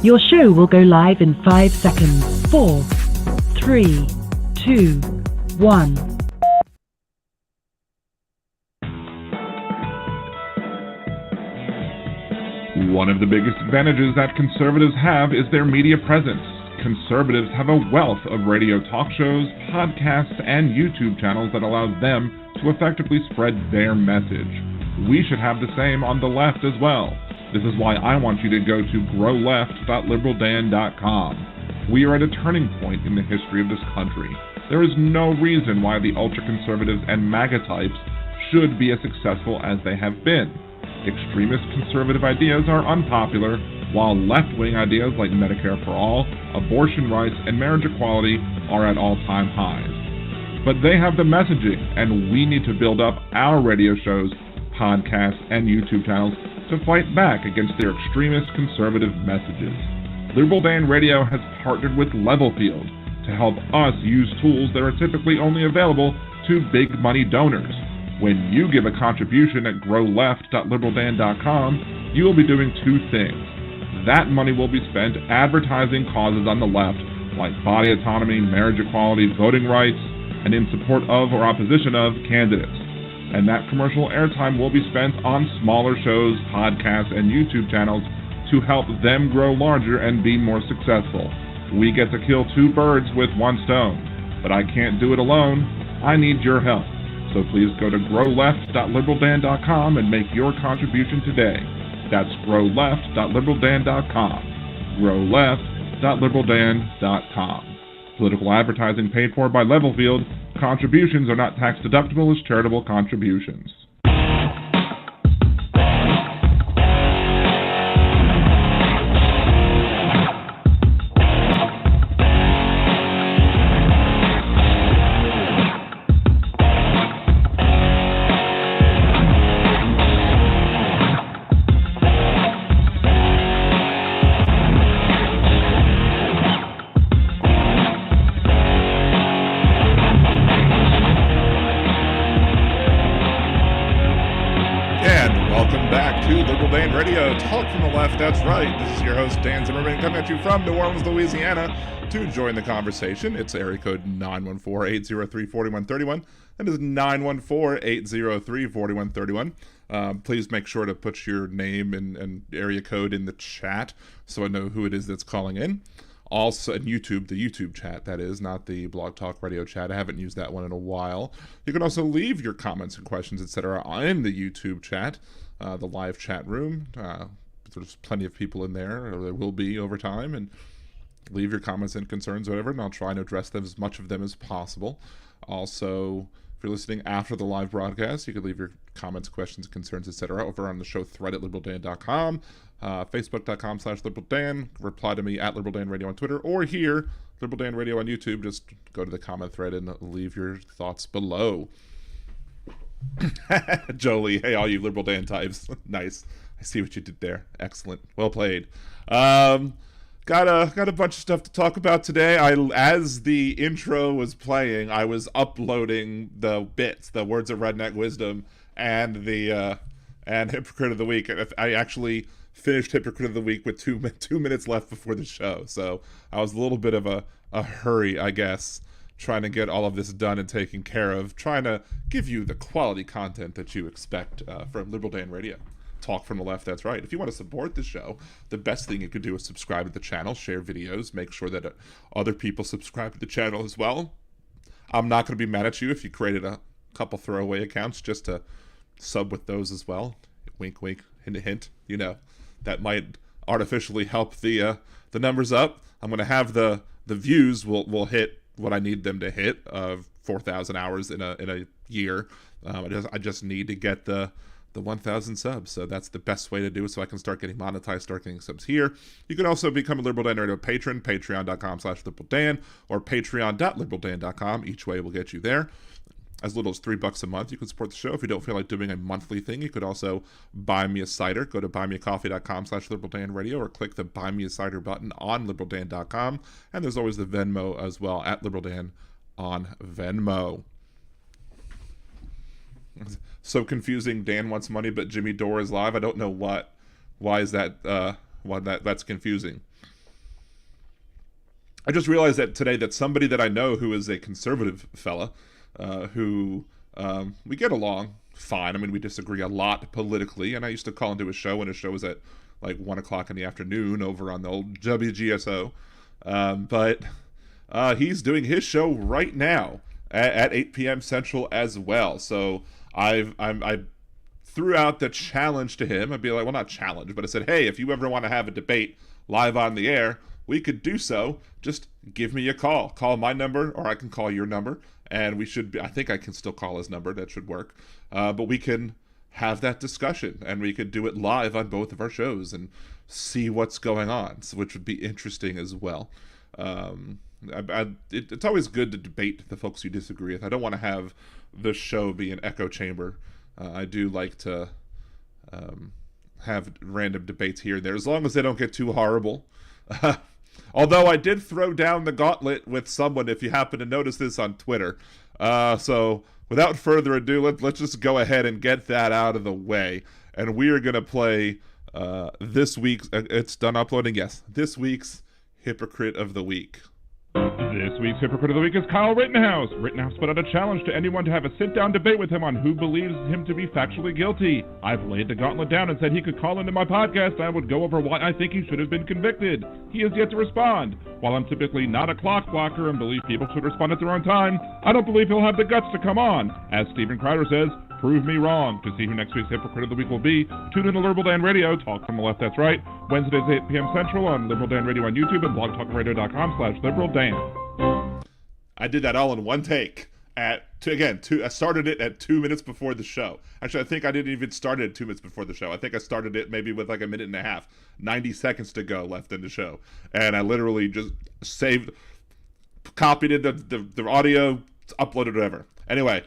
Your show will go live in 5 seconds. 4, 3, 2, 1. One of the biggest advantages that conservatives have is their media presence. Conservatives have a wealth of radio talk shows, podcasts, and YouTube channels that allow them to effectively spread their message. We should have the same on the left as well. This is why I want you to go to growleft.liberaldan.com. We are at a turning point in the history of this country. There is no reason why the ultra-conservatives and MAGA types should be as successful as they have been. Extremist conservative ideas are unpopular, while left-wing ideas like Medicare for all, abortion rights, and marriage equality are at all-time highs. But they have the messaging, and we need to build up our radio shows, podcasts, and YouTube channels to fight back against their extremist conservative messages. Liberal Dan Radio has partnered with Levelfield to help us use tools that are typically only available to big money donors. When you give a contribution at growleft.liberaldan.com, you will be doing two things. That money will be spent advertising causes on the left, like body autonomy, marriage equality, voting rights, and in support of or opposition of candidates. And that commercial airtime will be spent on smaller shows, podcasts, and YouTube channels to help them grow larger and be more successful. We get to kill two birds with one stone, but I can't do it alone. I need your help. So please go to growleft.liberaldan.com and make your contribution today. That's growleft.liberaldan.com. growleft.liberaldan.com. Political advertising paid for by Levelfield. Contributions are not tax deductible as charitable contributions. That's right. This is your host, Dan Zimmerman, coming at you from New Orleans, Louisiana. To join the conversation, it's area code 914-803-4131. That is 914-803-4131. Please make sure to put your name and area code in the chat so I know who it is that's calling in. Also, and YouTube, the YouTube chat, that is, not the Blog Talk Radio chat. I haven't used that one in a while. You can also leave your comments and questions, etc. in the YouTube chat, the live chat room. There's plenty of people in there, or there will be over time, and leave your comments and concerns, whatever, and I'll try and address them, as much of them as possible. Also, if you're listening after the live broadcast, you can leave your comments, questions, concerns, etc. over on the show thread at liberaldan.com, facebook.com/liberaldan, reply to me at liberaldanradio on Twitter, or here, Liberal Dan Radio on YouTube. Just go to the comment thread and leave your thoughts below. Jolie, hey, all you Liberal Dan types. Nice. I see what you did there. Excellent. Well played. Got a bunch of stuff to talk about today. As the intro was playing, I was uploading the bits, the Words of Redneck Wisdom, and the and Hypocrite of the Week. I actually finished Hypocrite of the Week with 2 minutes left before the show, so I was a little bit of a hurry, I guess, trying to get all of this done and taken care of, trying to give you the quality content that you expect from Liberal Dan Radio. Talk from the left, that's right. If you want to support the show, the best thing you could do is subscribe to the channel, share videos, make sure that other people subscribe to the channel as well. I'm not going to be mad at you if you created a couple throwaway accounts just to sub with those as well. Wink, wink, hint, hint. You know, that might artificially help the numbers up. I'm going to have the views will hit what I need them to hit of 4,000 hours in a year. I just need to get the 1,000 subs, so that's the best way to do it, so I can start getting monetized, start getting subs here. You can also become a Liberal Dan Radio patron, patreon.com/liberaldan, or patreon.liberaldan.com. Each way will get you there. As little as $3 a month, you can support the show. If you don't feel like doing a monthly thing, you could also buy me a cider. Go to buymeacoffee.com/liberaldanradio, or click the Buy Me a Cider button on liberaldan.com. And there's always the Venmo as well, at liberaldan on Venmo. So confusing. Dan wants money, but Jimmy Dore is live. I don't know why is that. Why that's confusing. I just realized that today that somebody that I know who is a conservative fella, who we get along fine. I mean, we disagree a lot politically, and I used to call into his show when his show was at like 1 o'clock in the afternoon over on the old WGSO. But he's doing his show right now at 8 p.m. Central as well. So I threw out the challenge to him. I'd be like, well, not challenge, but I said, hey, if you ever want to have a debate live on the air, we could do so. Just give me a call. Call my number, or I can call your number, and we should be, I think I can still call his number. That should work. But we can have that discussion, and we could do it live on both of our shows and see what's going on, which would be interesting as well. It's always good to debate the folks you disagree with. I don't want to have the show be an echo chamber. I do like to have random debates here and there, as long as they don't get too horrible. Although I did throw down the gauntlet with someone, if you happen to notice this on Twitter. So without further ado, let's just go ahead and get that out of the way. And we are going to play this week's, it's done uploading, yes, this week's Hypocrite of the Week. This week's Hypocrite of the Week is Kyle Rittenhouse. Rittenhouse put out a challenge to anyone to have a sit-down debate with him on who believes him to be factually guilty. I've laid the gauntlet down and said he could call into my podcast and I would go over why I think he should have been convicted. He has yet to respond. While I'm typically not a clock blocker and believe people should respond at their own time, I don't believe he'll have the guts to come on. As Steven Crowder says, prove me wrong. To see who next week's Hypocrite of the Week will be, tune in to Liberal Dan Radio, Talk from the Left, That's Right, Wednesdays 8 p.m. Central on Liberal Dan Radio on YouTube and blogtalkradio.com/liberaldan. I did that all in one take. I started it at 2 minutes before the show. Actually, I think I didn't even start it at 2 minutes before the show. I think I started it maybe with like a minute and a half, 90 seconds to go left in the show. And I literally just copied it, the audio, uploaded whatever. Anyway,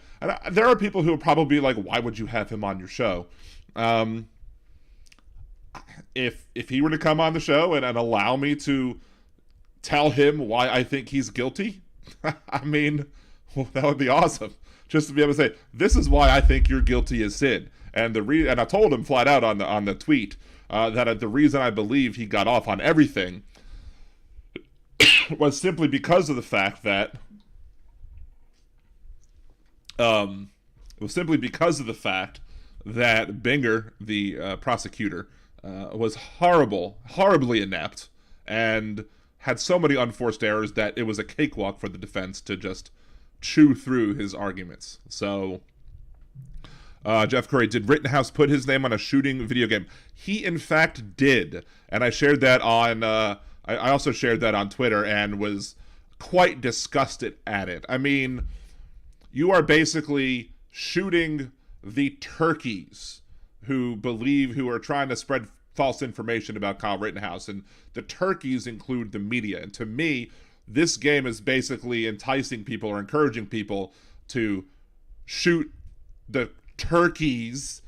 there are people who are probably like, why would you have him on your show? If he were to come on the show and allow me to tell him why I think he's guilty, I mean, well, that would be awesome. Just to be able to say, this is why I think you're guilty as sin. And and I told him flat out on the tweet that the reason I believe he got off on everything was simply because of the fact that Binger, the prosecutor, was horribly inept, and had so many unforced errors that it was a cakewalk for the defense to just chew through his arguments. So, Jeff Curry, did Rittenhouse put his name on a shooting video game? He, in fact, did. And I shared that on, I also shared that on Twitter and was quite disgusted at it. I mean, you are basically shooting the turkeys who are trying to spread false information about Kyle Rittenhouse, and the turkeys include the media. And to me, this game is basically enticing people or encouraging people to shoot the turkeys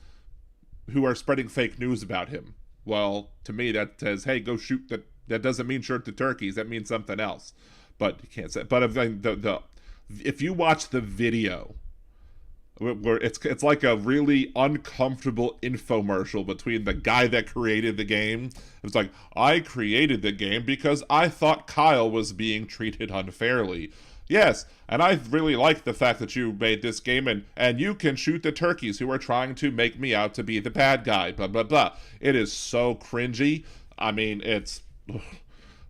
who are spreading fake news about him. Well, to me, that says, hey, go shoot that doesn't mean shoot the turkeys. That means something else. But you can't say. But if you watch the video, where it's like a really uncomfortable infomercial between the guy that created the game. It's like, I created the game because I thought Kyle was being treated unfairly. Yes, and I really like the fact that you made this game and you can shoot the turkeys who are trying to make me out to be the bad guy, blah, blah, blah. It is so cringy. I mean,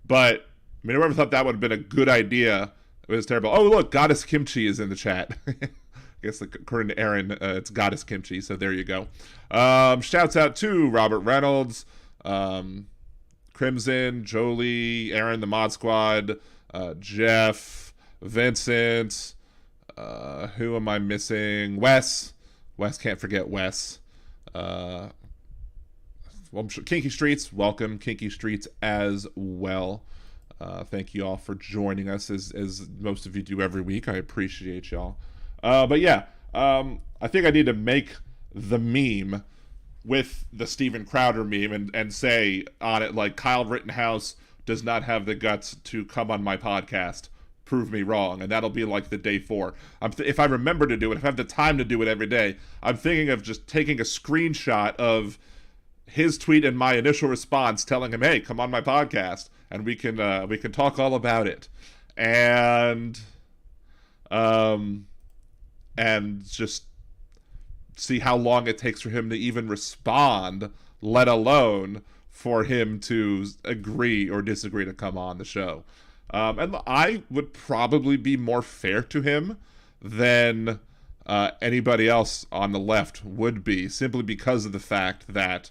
but whoever thought that would have been a good idea, it was terrible. Oh, look, Goddess Kimchi is in the chat. I guess according to Aaron, it's Goddess Kimchi, so there you go. Shouts out to Robert Reynolds, Crimson, Jolie, Aaron, the Mod Squad, Jeff, Vincent, who am I missing? Wes, can't forget Wes. Well, I'm sure Kinky Streets, welcome, Kinky Streets as well. Thank you all for joining us, as most of you do every week. I appreciate y'all. But yeah, I think I need to make the meme with the Steven Crowder meme and say on it, like, Kyle Rittenhouse does not have the guts to come on my podcast. Prove me wrong. And that'll be like the day 4. If I remember to do it, if I have the time to do it every day, I'm thinking of just taking a screenshot of his tweet and my initial response telling him, hey, come on my podcast. and we can talk all about it, and just see how long it takes for him to even respond, let alone for him to agree or disagree to come on the show. And I would probably be more fair to him than anybody else on the left would be, simply because of the fact that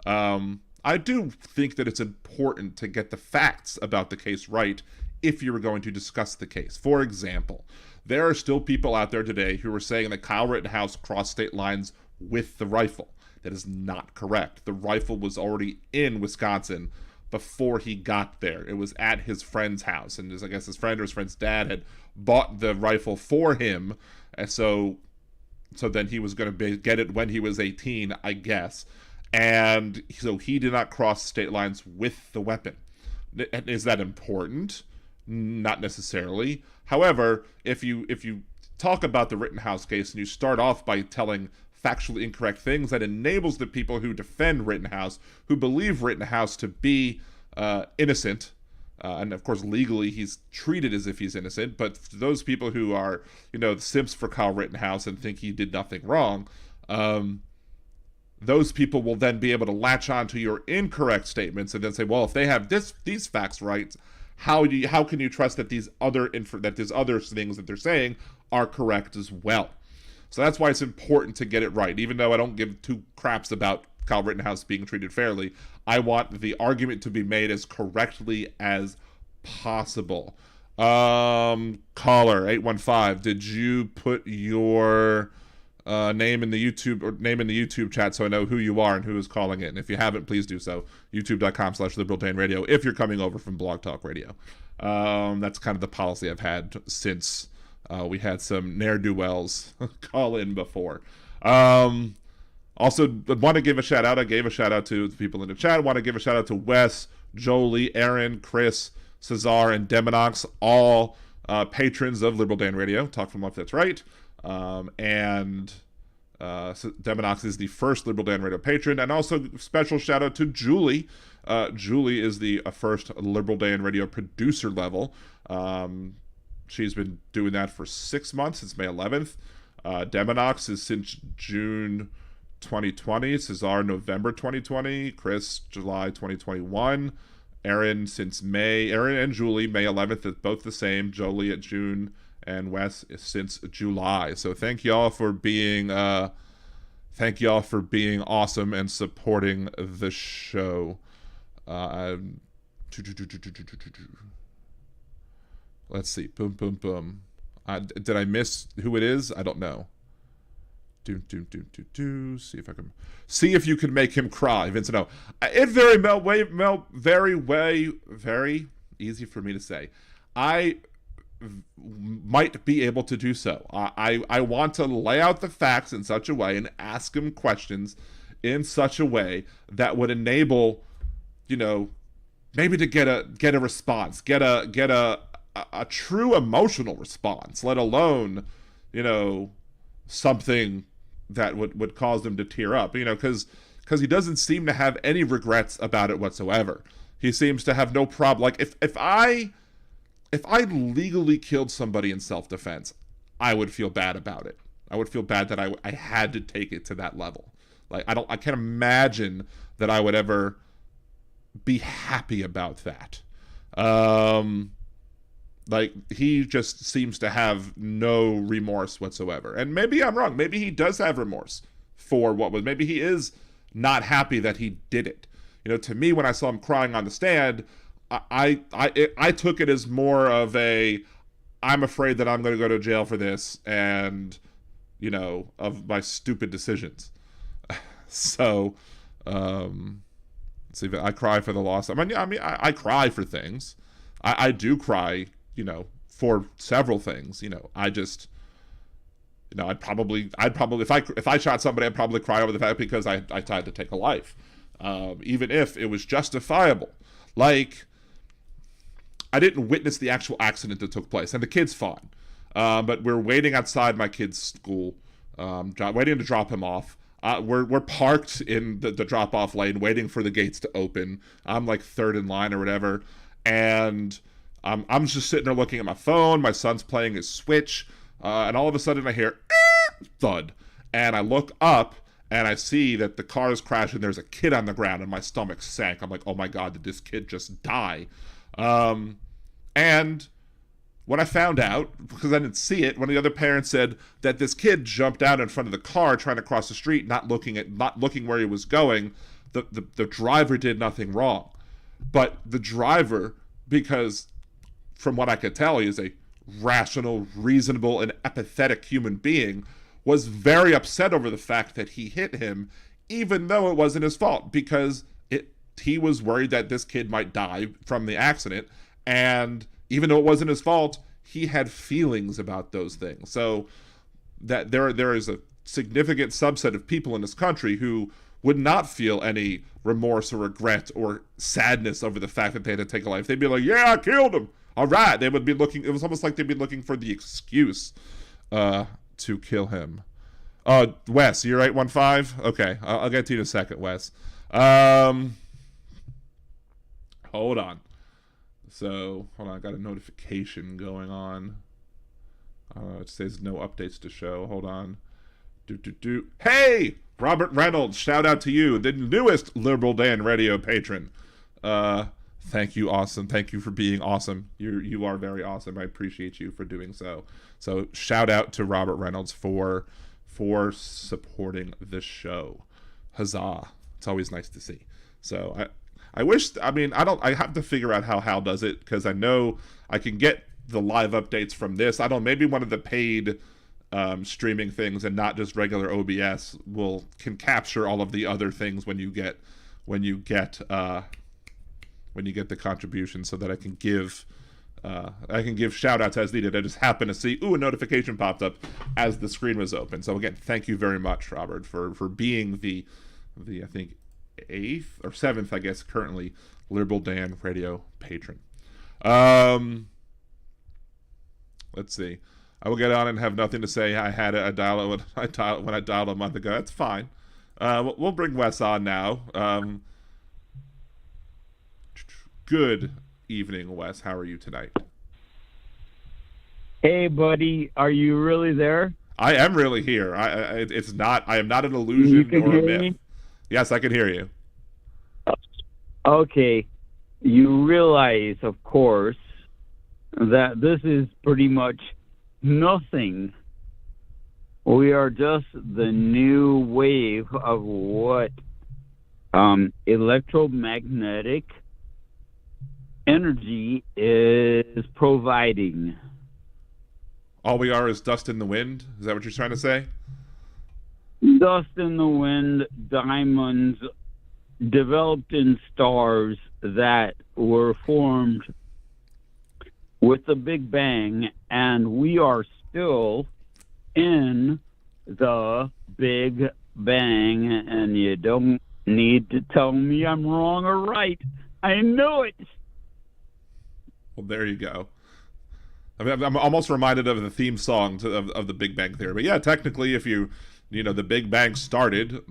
I do think that it's important to get the facts about the case right if you were going to discuss the case. For example, there are still people out there today who are saying that Kyle Rittenhouse crossed state lines with the rifle. That is not correct. The rifle was already in Wisconsin before he got there. It was at his friend's house, and I guess his friend or his friend's dad had bought the rifle for him, and so then he was going to get it when he was 18, I guess. And so he did not cross state lines with the weapon. Is that important? Not necessarily. However, if you talk about the Rittenhouse case and you start off by telling factually incorrect things, that enables the people who defend Rittenhouse, who believe Rittenhouse to be innocent, and of course legally he's treated as if he's innocent, but those people who are, the simps for Kyle Rittenhouse and think he did nothing wrong, those people will then be able to latch on to your incorrect statements and then say, well, if they have these facts right, how can you trust that these other things that they're saying are correct as well? So that's why it's important to get it right. Even though I don't give two craps about Kyle Rittenhouse being treated fairly, I want the argument to be made as correctly as possible. Caller 815, did you put your name in the YouTube chat so I know who you are and who is calling in? If you haven't, please do so. youtube.com/liberaldanradio if you're coming over from Blog Talk Radio. That's kind of the policy I've had since we had some ne'er-do-wells call in before. Also, want to give a shout out. I gave a shout out to the people in the chat. Want to give a shout out to Wes, Jolie, Aaron, Chris, Cesar, and Demonox, all patrons of Liberal Dan Radio. Talk from left, that's right. And Demonox is the first Liberal Dan Radio patron. And also special shout out to Julie. Julie is the first Liberal Dan Radio producer level. She's been doing that for 6 months, since May 11th. Demonox is since June 2020. Cesar, November 2020. Chris, July 2021. Aaron since May. Aaron and Julie, May 11th, is both the same. Jolie at June, and Wes since July. So thank y'all for being awesome and supporting the show. Let's see. Boom, boom, boom. Did I miss who it is? I don't know. See if you can make him cry, Vincent. No, it very easy for me to say. I might be able to do so. I want to lay out the facts in such a way and ask him questions in such a way that would enable, maybe to get a response, get a true emotional response, let alone, something that would cause them to tear up, because he doesn't seem to have any regrets about it whatsoever. He seems to have no problem. Like, if I legally killed somebody in self-defense, I would feel bad about it. I would feel bad that I had to take it to that level. Like, I can't imagine that I would ever be happy about that. Like, he just seems to have no remorse whatsoever. And maybe I'm wrong. Maybe he does have remorse for what was. Maybe he is not happy that he did it. To me, when I saw him crying on the stand, I took it as more of I'm afraid that I'm going to go to jail for this, and of my stupid decisions. So, see, I cry for the loss. I mean, I cry for things. I do cry, for several things. I just, I'd probably if I shot somebody, I'd probably cry over the fact because I tried to take a life, even if it was justifiable. Like, I didn't witness the actual accident that took place, and the kid's fine. But we're waiting outside my kid's school, waiting to drop him off. We're parked in the drop-off lane, waiting for the gates to open. I'm like third in line or whatever, and I'm just sitting there looking at my phone. My son's playing his Switch, and all of a sudden I hear thud, and I look up and I see that the car is crashing. There's a kid on the ground, and my stomach sank. I'm like, oh my god, did this kid just die? And when I found out, because I didn't see it, one of the other parents said that this kid jumped out in front of the car trying to cross the street, not looking where he was going. The driver did nothing wrong, but the driver, because from what I could tell, he is a rational, reasonable, and empathetic human being, was very upset over the fact that he hit him, even though it wasn't his fault, because he was worried that this kid might die from the accident, and even though it wasn't his fault, he had feelings about those things. So that there is a significant subset of people in this country who would not feel any remorse or regret or sadness over the fact that they had to take a life. They'd be like, yeah, I killed him. All right. They would be looking, it was almost like they'd be looking for the excuse to kill him. Wes, you're 815? Okay, I'll get to you in a second, Wes. Hold on. So, hold on, I got a notification going on. It says no updates to show. Hold on. Hey! Robert Reynolds, shout out to you, the newest Liberal Dan Radio patron. Thank you, awesome. Thank you for being awesome. You are very awesome. I appreciate you for doing so. So, shout out to Robert Reynolds for supporting the show. Huzzah. It's always nice to see. So, I have to figure out how Hal does it, because I know I can get the live updates from this. I don't, maybe one of the paid streaming things and not just regular OBS can capture all of the other things when you get the contribution, so that I can give shout outs as needed. I just happened to see, a notification popped up as the screen was open. So again, thank you very much, Robert, for being the I think 8th or 7th, I guess, currently Liberal Dan Radio patron. Let's see. I will get on and have nothing to say. I had a dial when I dialed a month ago. That's fine. We'll bring Wes on now. Good evening, Wes. How are you tonight? Hey, buddy. Are you really there? I am really here. I am not an illusion or a myth. Me? Yes, I can hear you. Okay. You realize, of course, that this is pretty much nothing. We are just the new wave of what electromagnetic energy is providing. All we are is dust in the wind? Is that what you're trying to say? Dust in the wind, diamonds developed in stars that were formed with the Big Bang, and we are still in the Big Bang, and you don't need to tell me I'm wrong or right. I know it. Well, there you go. I mean, I'm almost reminded of the theme song of the Big Bang Theory. But yeah, technically, if the Big Bang started,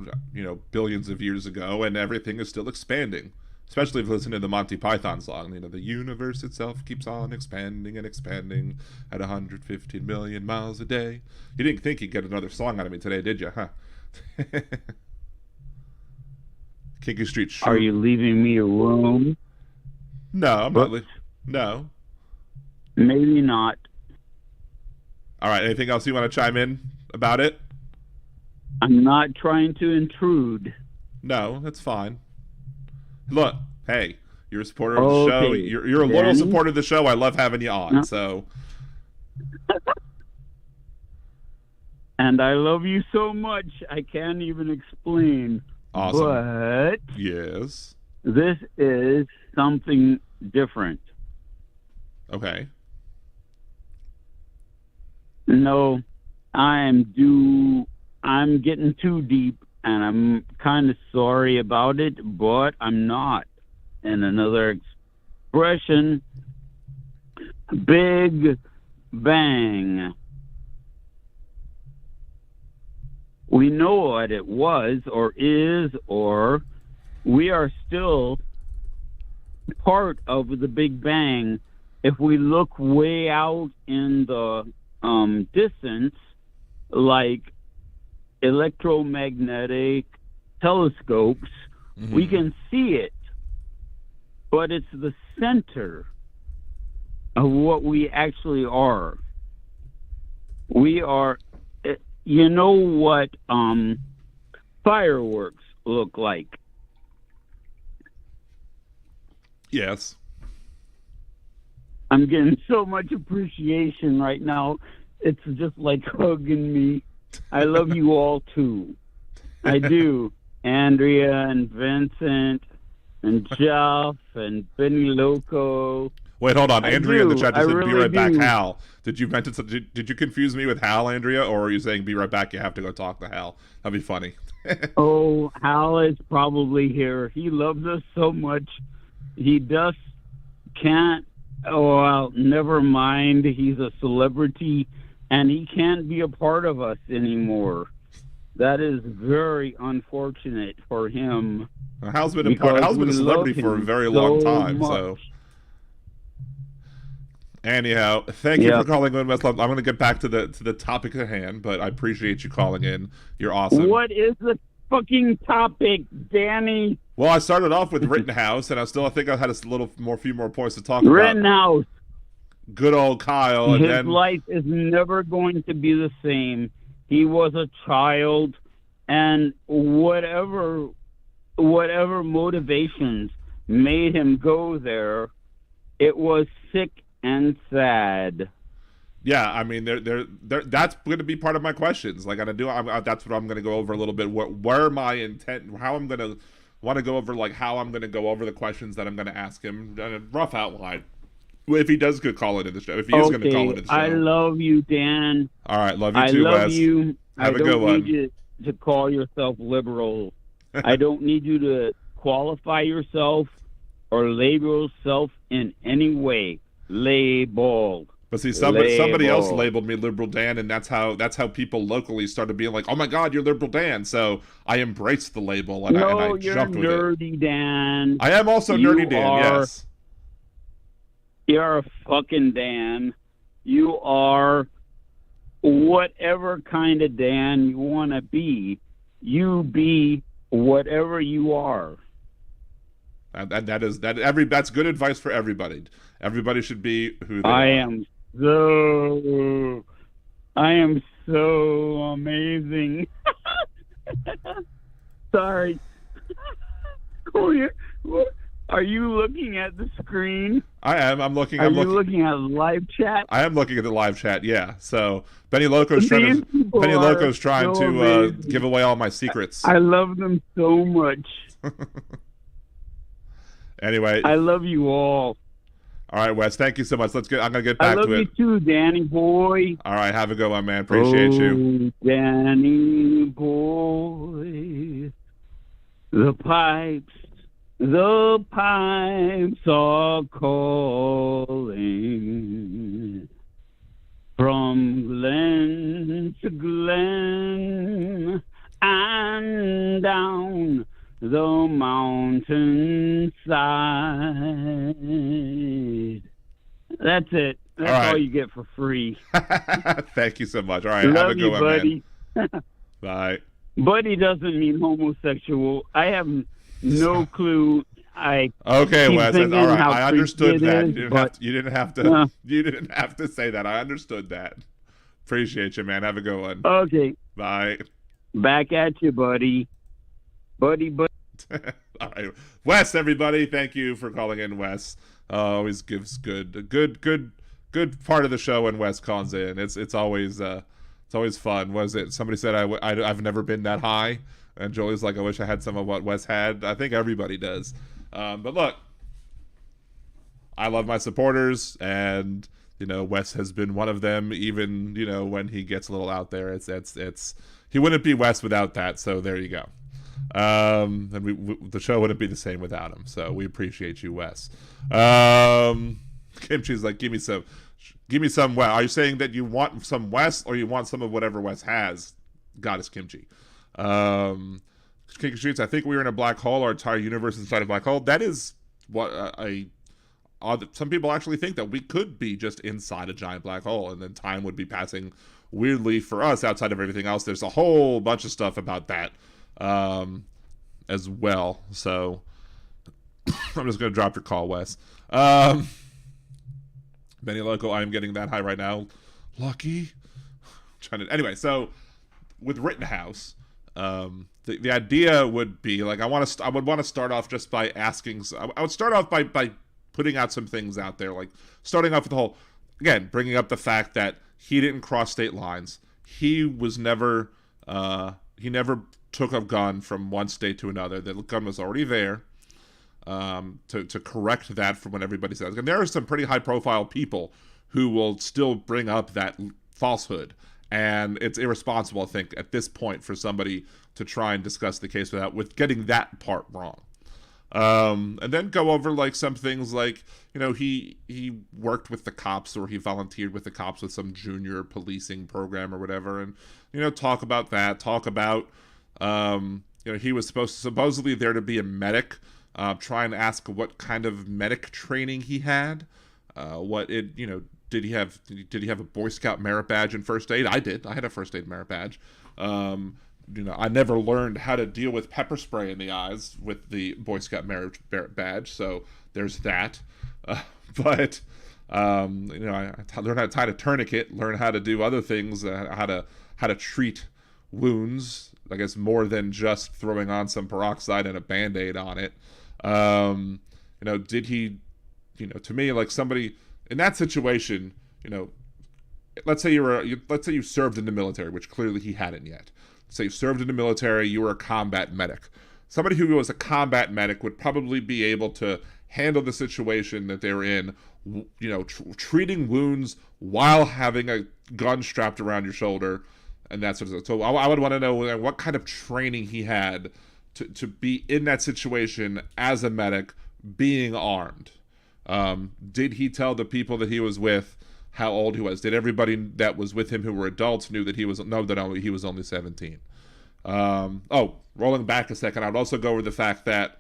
billions of years ago, and everything is still expanding. Especially if you listen to the Monty Python song, the universe itself keeps on expanding and expanding at 115 million miles a day. You didn't think you'd get another song out of me today, did you, huh? Kinky Street. Sure. Are you leaving me a room? No, I'm not. No. Maybe not. All right. Anything else you want to chime in about it? I'm not trying to intrude. No, that's fine. Look, hey, you're a supporter of the show. You're a loyal supporter of the show. I love having you on. So. And I love you so much, I can't even explain. Awesome. But yes, this is something different. Okay. No, I'm getting too deep, and I'm kind of sorry about it, but I'm not. And another expression, Big Bang. We know what it was or is, or we are still part of the Big Bang. If we look way out in the distance, like electromagnetic telescopes, we can see it, but it's the center of what we actually are. We are, you know what fireworks look like? Yes. I'm getting so much appreciation right now. It's just like hugging me. I love you all too. I do. Andrea and Vincent and Jeff and Benny Loco. Wait, hold on. Andrea in the chat just said, really be right back, do. Hal. Did you mention did you confuse me with Hal, Andrea, or are you saying be right back, you have to go talk to Hal? That'd be funny. Oh, Hal is probably here. He loves us so much. He just can't. Oh, well, never mind. He's a celebrity, and he can't be a part of us anymore. That is very unfortunate for him. Hal's been a celebrity for a very long time, much. so. Anyhow, thank you for calling in, Wes. I'm going to get back to the topic at hand, but I appreciate you calling in. You're awesome. What is the fucking topic, Danny? Well, I started off with Rittenhouse, and I think I had a few more points to talk about. Rittenhouse. Good old Kyle. And His life is never going to be the same. He was a child, and whatever motivations made him go there, it was sick and sad. Yeah, I mean, that's going to be part of my questions. Like, that's what I'm going to go over a little bit. Where my intent, how I'm going to want to go over, like, how I'm going to go over the questions that I'm going to ask him, a rough outline. If he does call into the show, if he is going to call into the show. I love you, Dan. All right, love you too, Wes. I love you. Have a good one. I don't need you to call yourself liberal. I don't need you to qualify yourself or label yourself in any way. Labeled. But see, somebody else labeled me Liberal Dan, and that's how people locally started being like, "Oh my God, you're Liberal Dan!" So I embraced the label and I jumped with it. You're nerdy Dan. I am also nerdy Dan. Yes. You're a fucking Dan. You are whatever kind of Dan you want to be. You be whatever you are. That's good advice for everybody. Everybody should be who they are. I am so amazing. Sorry. Are you looking at the screen? I am. I'm looking. Are you looking at live chat? I am looking at the live chat. Yeah. So Benny Loco's trying to give away all my secrets. I love them so much. Anyway, I love you all. All right, Wes. Thank you so much. I'm gonna get back to it. I love you too, Danny boy. All right, have a good one, man. Appreciate you, Danny boy. The pipes are calling from glen to glen and down the mountainside. That's it. That's all you get for free. Thank you so much. All right, love have a good one, buddy. Man. Bye. Buddy doesn't mean homosexual. I have no clue. Okay, Wes. All right, I understood that. You didn't have to say that. I understood that. Appreciate you, man. Have a good one. Okay. Bye. Back at you, buddy. Buddy. All right, Wes. Everybody, thank you for calling in, Wes. Always gives good part of the show when Wes calls in. It's always fun. Was it? Somebody said I've never been that high, and Jolie's like, I wish I had some of what Wes had. I think everybody does. But look, I love my supporters, and Wes has been one of them. Even when he gets a little out there, it's he wouldn't be Wes without that. So there you go. And the show wouldn't be the same without him. So we appreciate you, Wes. Kimchi's like, give me some Wes. Are you saying that you want some Wes, or you want some of whatever Wes has? Goddess Kimchi. Kinky Streets, I think we were in a black hole. Our entire universe is inside a black hole. That is what a some people actually think that we could be just inside a giant black hole, and then time would be passing weirdly for us outside of everything else. There's a whole bunch of stuff about that as well. So I'm just going to drop your call, Wes. Benny Loco, I'm getting that high right now. Lucky. Anyway, so with Rittenhouse, the idea would be like I would want to start off just by asking. I would start off by putting out some things out there, like starting off with the whole, again, bringing up the fact that he didn't cross state lines. He was never he never took a gun from one state to another. The gun was already there. To correct that from what everybody says. And there are some pretty high profile people who will still bring up that falsehood. And it's irresponsible, I think, at this point for somebody to try and discuss the case with getting that part wrong. And then go over like some things like, he worked with the cops, or he volunteered with the cops with some junior policing program or whatever. And, talk about that, talk about, he was supposedly there to be a medic. Try and ask what kind of medic training he had. Did he have a Boy Scout merit badge in first aid? I did. I had a first aid merit badge. I never learned how to deal with pepper spray in the eyes with the Boy Scout merit badge. So there's that. I learned how to tie a tourniquet, learn how to do other things, how to treat wounds. I guess more than just throwing on some peroxide and a Band-Aid on it. Did he, to me, like somebody in that situation, let's say you served in the military, which clearly he hadn't yet. Say you served in the military, you were a combat medic. Somebody who was a combat medic would probably be able to handle the situation that they're in, treating wounds while having a gun strapped around your shoulder and that sort of stuff. So I would want to know what kind of training he had to be in that situation as a medic, being armed. Did he tell the people that he was with how old he was? Did everybody that was with him who were adults know that he was only 17? Rolling back a second, I would also go over the fact that,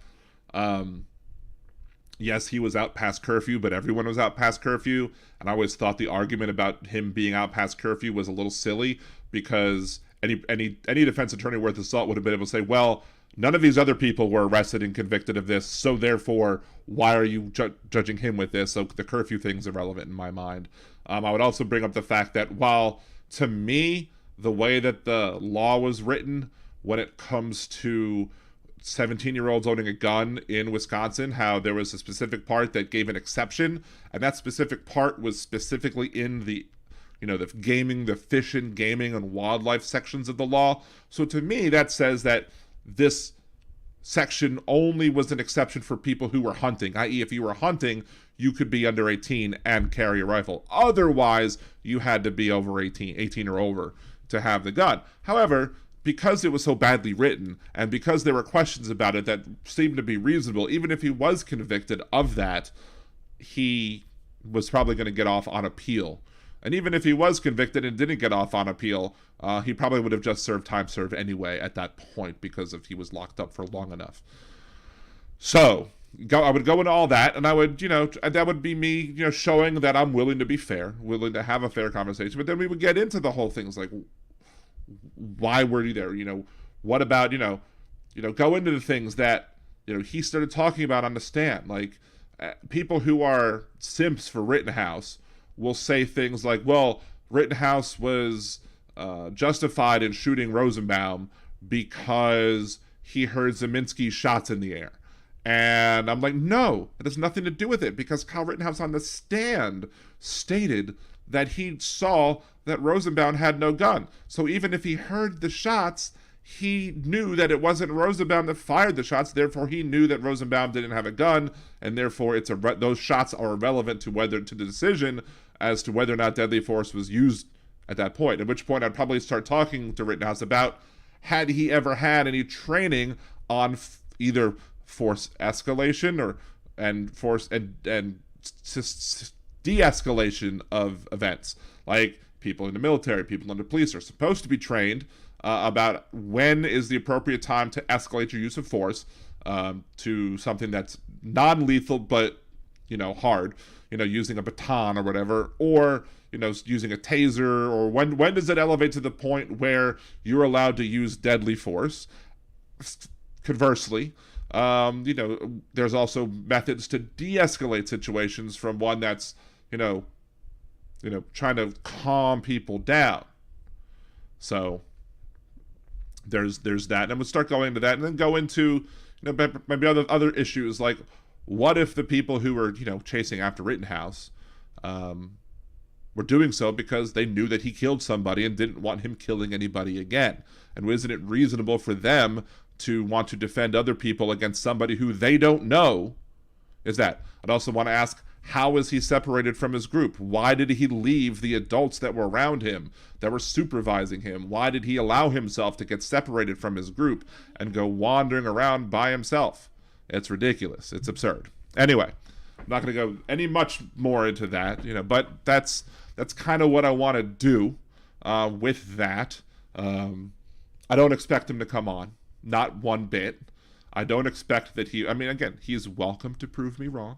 yes, he was out past curfew, but everyone was out past curfew. And I always thought the argument about him being out past curfew was a little silly, because any defense attorney worth his salt would have been able to say, well, none of these other people were arrested and convicted of this, so therefore, why are you judging him with this? So the curfew thing's irrelevant in my mind. I would also bring up the fact that while, to me, the way that the law was written when it comes to 17-year-olds owning a gun in Wisconsin, how there was a specific part that gave an exception, and that specific part was specifically in the the fishing, gaming, and wildlife sections of the law. So to me, that says that this section only was an exception for people who were hunting, i.e. if you were hunting, you could be under 18 and carry a rifle. Otherwise, you had to be over 18 or over to have the gun. However, because it was so badly written, and because there were questions about it that seemed to be reasonable, even if he was convicted of that, he was probably going to get off on appeal. And even if he was convicted and didn't get off on appeal, he probably would have just served time served anyway at that point, because if he was locked up for long enough. So I would go into all that, and I would, that would be me, showing that I'm willing to be fair, willing to have a fair conversation. But then we would get into the whole things like, why were you there? What about, go into the things that, he started talking about on the stand. Like, people who are simps for Rittenhouse will say things like, well, Rittenhouse was justified in shooting Rosenbaum because he heard Zeminski's shots in the air. And I'm like, no, it has nothing to do with it, because Kyle Rittenhouse on the stand stated that he saw that Rosenbaum had no gun. So even if he heard the shots, he knew that it wasn't Rosenbaum that fired the shots. Therefore, he knew that Rosenbaum didn't have a gun, and therefore those shots are irrelevant to the decision as to whether or not deadly force was used at that point. At which point, I'd probably start talking to Rittenhouse about, had he ever had any training on either force escalation and force and de-escalation of events. Like, people in the military, people in the police are supposed to be trained about when is the appropriate time to escalate your use of force to something that's non-lethal but hard, using a baton or whatever, or, using a taser, or when does it elevate to the point where you're allowed to use deadly force? Conversely, there's also methods to de-escalate situations from one that's, trying to calm people down. So there's that, and we'll start going into that, and then go into, maybe other issues, like, what if the people who were, chasing after Rittenhouse, were doing so because they knew that he killed somebody and didn't want him killing anybody again? And isn't it reasonable for them to want to defend other people against somebody who they don't know is that? I'd also want to ask, how is he separated from his group? Why did he leave the adults that were around him, that were supervising him? Why did he allow himself to get separated from his group and go wandering around by himself? It's ridiculous. It's absurd. Anyway, I'm not going to go any much more into that, but that's kind of what I want to do with that. I don't expect him to come on, not one bit. I don't expect that again, he's welcome to prove me wrong.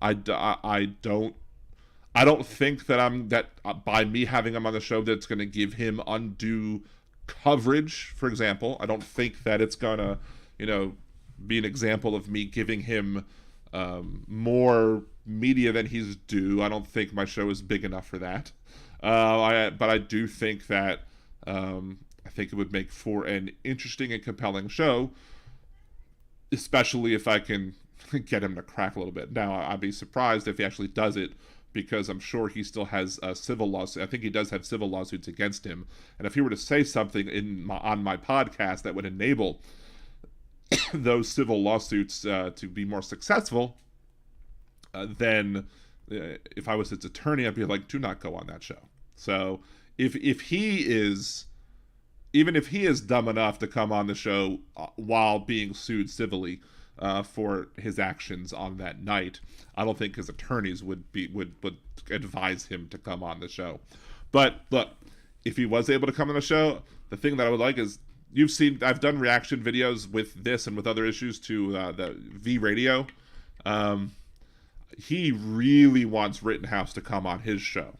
I don't think that by me having him on the show, that's going to give him undue coverage, for example. I don't think that it's going to, be an example of me giving him more media than he's due. I don't think my show is big enough for that. But I do think that I think it would make for an interesting and compelling show, especially if I can get him to crack a little bit. Now, I'd be surprised if he actually does it, because I'm sure he still has a civil lawsuit. I think he does have civil lawsuits against him. And if he were to say something on my podcast that would enable those civil lawsuits to be more successful, then if I was his attorney, I'd be like, do not go on that show. So if he is, even if he is dumb enough to come on the show while being sued civilly for his actions on that night, I don't think his attorneys would advise him to come on the show. But look, if he was able to come on the show, the thing that I would like is, you've seen, I've done reaction videos with this and with other issues to the V Radio. He really wants Rittenhouse to come on his show.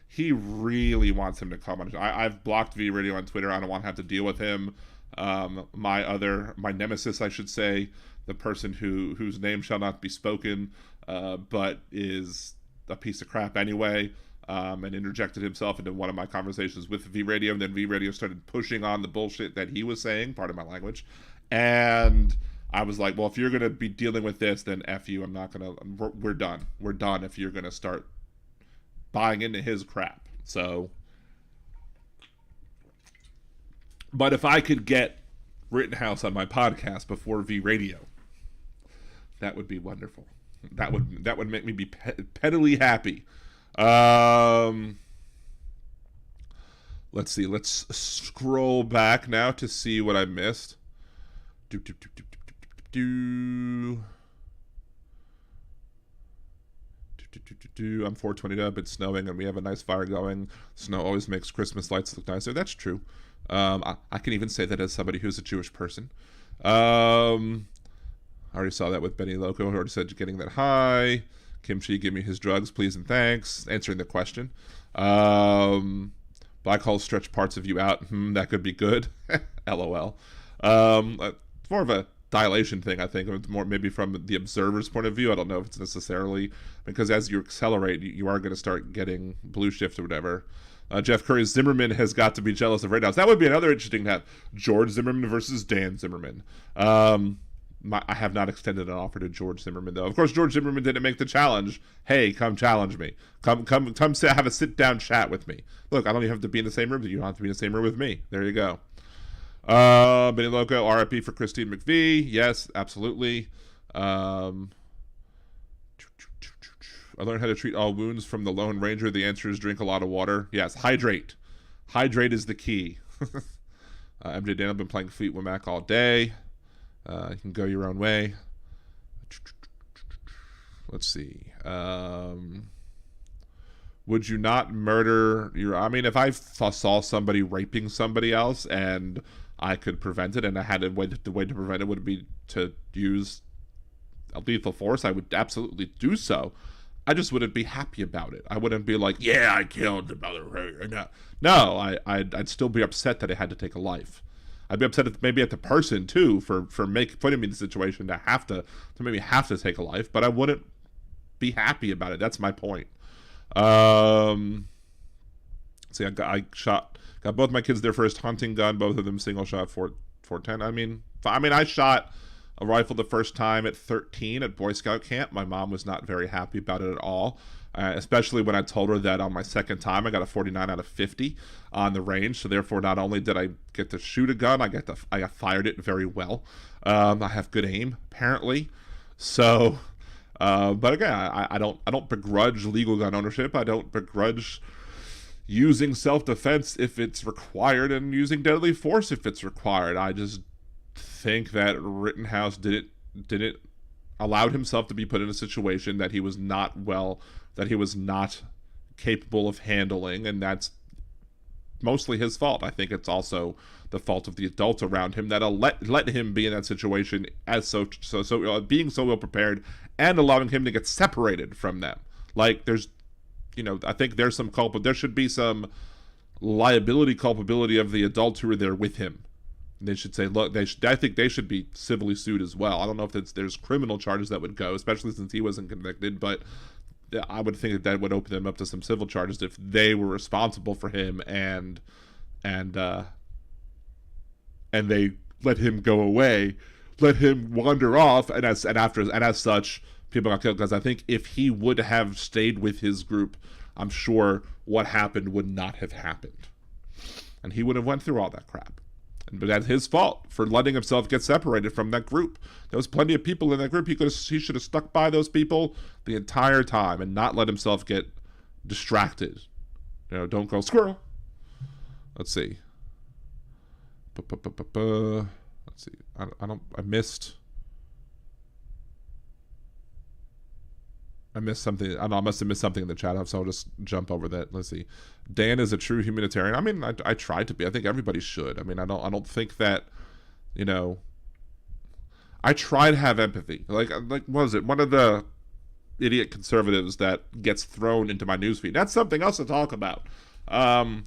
He really wants him to come on. I've blocked V Radio on Twitter. I don't want to have to deal with him. My nemesis, I should say, the person whose name shall not be spoken, but is a piece of crap anyway, and interjected himself into one of my conversations with V Radio, and then V Radio started pushing on the bullshit that he was saying, pardon my language, and I was like, well, if you're going to be dealing with this, then F you, I'm not going to, we're done. We're done if you're going to start buying into his crap. So, but if I could get Rittenhouse on my podcast before V Radio, that would be wonderful. That would make me be pettily happy. Let's see. Let's scroll back now to see what I missed. I'm 420 up. It's snowing, and we have a nice fire going. Snow always makes Christmas lights look nicer. That's true. I can even say that as somebody who's a Jewish person. I already saw that with Benny Loco. I already said getting that high. Kimchi, give me his drugs, please and thanks. Answering the question. Black holes stretch parts of you out. That could be good. LOL. It's more of a dilation thing, I think. It's more maybe from the observer's point of view. I don't know if it's necessarily, because as you accelerate, you are going to start getting blue shift or whatever. Jeff Curry, Zimmerman has got to be jealous of Rittenhouse. That would be another interesting to have. George Zimmerman versus Dan Zimmerman. I have not extended an offer to George Zimmerman, though. Of course, George Zimmerman didn't make the challenge. Hey, come challenge me. Come have a sit-down chat with me. Look, I don't even have to be in the same room. You don't have to be in the same room with me. There you go. Benny Loco, RIP for Christine McVie. Yes, absolutely. I learned how to treat all wounds from the Lone Ranger. The answer is drink a lot of water. Yes, hydrate. Hydrate is the key. MJ Dan, I've been playing Fleetwood Mac all day. You can go your own way. Let's see. Would you not murder your... I mean, if I saw somebody raping somebody else and I could prevent it, and I had a way to prevent it, would be to use lethal force, I would absolutely do so. I just wouldn't be happy about it. I wouldn't be like, yeah, I killed the mother. No, I'd still be upset that it had to take a life. I'd be upset maybe at the person too for putting me in the situation to maybe have to take a life, but I wouldn't be happy about it. That's my point. See, I got both my kids their first hunting gun, both of them single shot 410. I mean, I shot a rifle the first time at 13 at Boy Scout camp. My mom was not very happy about it at all, especially when I told her that on my second time I got a 49 out of 50 on the range. So therefore, not only did I get to shoot a gun, I fired it very well. I have good aim, apparently. So, but again, I don't begrudge legal gun ownership. I don't begrudge using self-defense if it's required and using deadly force if it's required. I just think that Rittenhouse didn't allowed himself to be put in a situation that he was not capable of handling, and that's mostly his fault. I think it's also the fault of the adults around him that let him be in that situation as being so ill prepared and allowing him to get separated from them. Like, there's, I think there's some there should be some culpability of the adults who were there with him. They should say, look, I think they should be civilly sued as well. I don't know if there's criminal charges that would go, especially since he wasn't convicted, but I would think that would open them up to some civil charges if they were responsible for him and they let him go away, let him wander off, and as such, people got killed. Because I think if he would have stayed with his group, I'm sure what happened would not have happened, and he would have went through all that crap. But that's his fault for letting himself get separated from that group. There was plenty of people in that group. He should have stuck by those people the entire time and not let himself get distracted. Don't go squirrel. Let's see. Let's see. I missed something. I must have missed something in the chat, so I'll just jump over that. Let's see. Dan is a true humanitarian. I mean, I try to be. I think everybody should. I mean, I don't think that, I try to have empathy. Like what was it? One of the idiot conservatives that gets thrown into my newsfeed. That's something else to talk about. I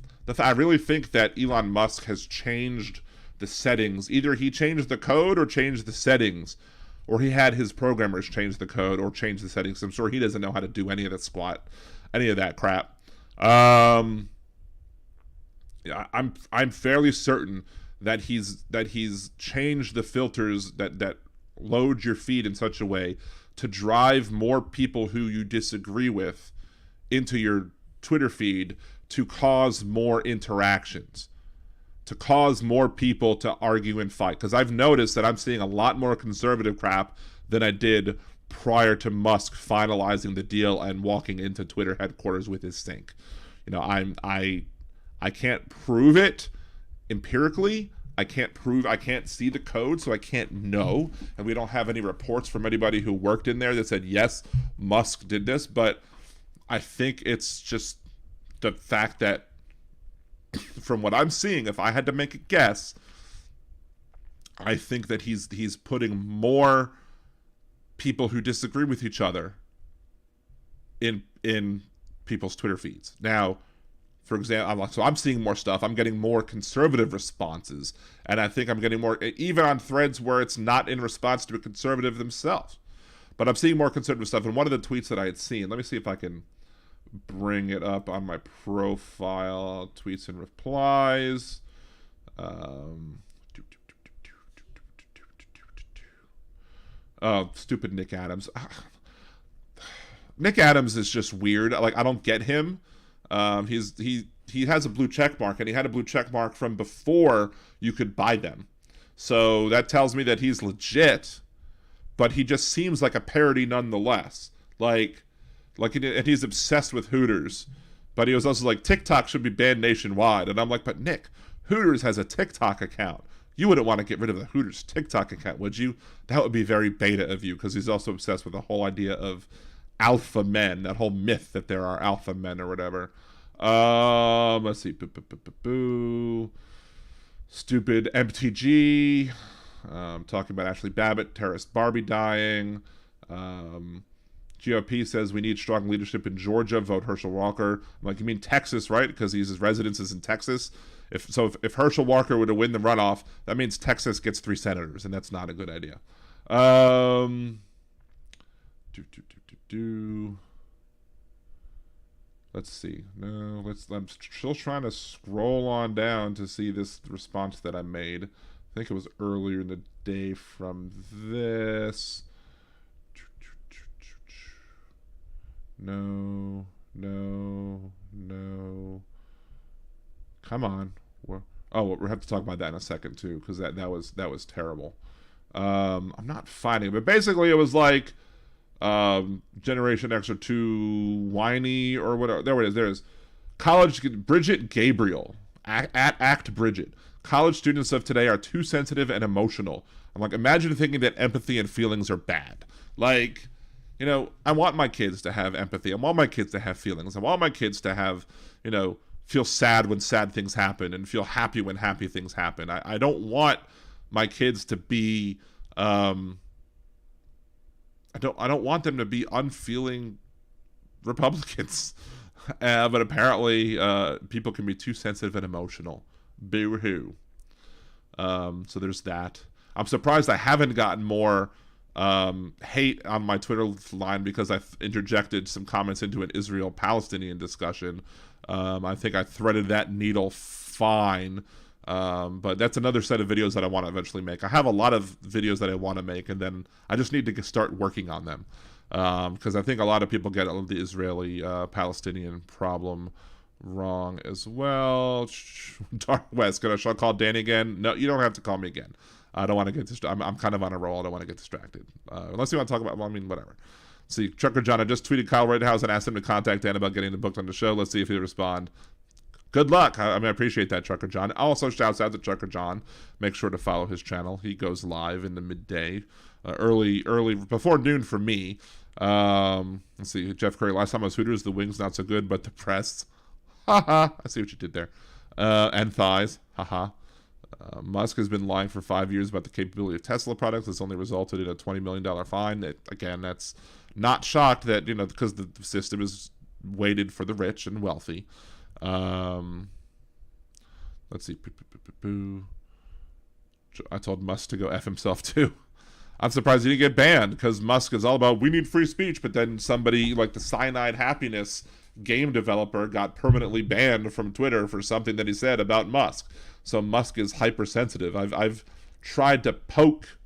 really think that Elon Musk has changed the settings. Either he changed the code or changed the settings, or he had his programmers change the code or change the settings. I'm sure he doesn't know how to do any of that crap. I'm fairly certain that he's changed the filters that load your feed in such a way to drive more people who you disagree with into your Twitter feed, to cause more interactions, to cause more people to argue and fight. Because I've noticed that I'm seeing a lot more conservative crap than I did prior to Musk finalizing the deal and walking into Twitter headquarters with his sink. I can't prove it empirically. I can't see the code, so I can't know. And we don't have any reports from anybody who worked in there that said, yes, Musk did this. But I think it's just the fact that, from what I'm seeing, if I had to make a guess, I think that he's putting more people who disagree with each other in people's Twitter feeds. Now, for example, so I'm seeing more stuff. I'm getting more conservative responses, and I think I'm getting more, even on threads where it's not in response to a conservative themselves. But I'm seeing more conservative stuff. And one of the tweets that I had seen, let me see if I can bring it up on my profile. Tweets and replies. Oh, stupid Nick Adams. Nick Adams is just weird. Like, I don't get him. He has a blue check mark, and he had a blue check mark from before you could buy them. So that tells me that he's legit, but he just seems like a parody nonetheless. And he's obsessed with Hooters, but he was also like, TikTok should be banned nationwide. And I'm like, but Nick, Hooters has a TikTok account. You wouldn't want to get rid of the Hooters TikTok account, would you? That would be very beta of you, because he's also obsessed with the whole idea of alpha men, that whole myth that there are alpha men or whatever. Let's see. Stupid MTG. Talking about Ashley Babbitt, terrorist Barbie dying. GOP says we need strong leadership in Georgia. Vote Herschel Walker. I'm like, you mean Texas, right? Because his residence is in Texas. If Herschel Walker were to win the runoff, that means Texas gets 3 senators, and that's not a good idea. Let's see. No, I'm still trying to scroll on down to see this response that I made. I think it was earlier in the day from this. No. Come on. We have to talk about that in a second too, because that was terrible. I'm not finding it, but basically it was like Generation X are too whiny or whatever. There it is. There it is. Bridget Gabriel at Act Bridget. College students of today are too sensitive and emotional. I'm like, imagine thinking that empathy and feelings are bad. Like, you know, I want my kids to have empathy. I want my kids to have feelings. I want my kids to have, you know, feel sad when sad things happen and feel happy when happy things happen. I don't want my kids to be I don't want them to be unfeeling Republicans. But apparently people can be too sensitive and emotional. Boo-hoo. So there's that. I'm surprised I haven't gotten more hate on my Twitter line because I interjected some comments into an Israel-Palestinian discussion. I think I threaded that needle fine. But that's another set of videos that I want to eventually make. I have a lot of videos that I want to make, and then I just need to start working on them. Because I think a lot of people get the Israeli-Palestinian problem wrong as well. Dark West, shall I call Danny again? No, you don't have to call me again. I don't want to get distracted. I'm kind of on a roll. I don't want to get distracted. Unless you want to talk about, well, I mean, whatever. See, Trucker John, I just tweeted Kyle Rittenhouse and asked him to contact Dan about getting the book on the show. Let's see if he'll respond. Good luck. I appreciate that, Trucker John. Also, shouts out to Trucker John. Make sure to follow his channel. He goes live in the midday, early, before noon for me. Let's see, Jeff Curry. Last time I was Hooters, the wings not so good, but the press. Haha. I see what you did there. And thighs. Haha. Musk has been lying for 5 years about the capability of Tesla products. It's only resulted in a $20 million fine. Again, that's not shocked that, because the system is weighted for the rich and wealthy. Let's see. I told Musk to go F himself too. I'm surprised he didn't get banned, because Musk is all about, we need free speech, but then somebody like the Cyanide Happiness game developer got permanently banned from Twitter for something that he said about Musk. So Musk is hypersensitive. I've tried to poke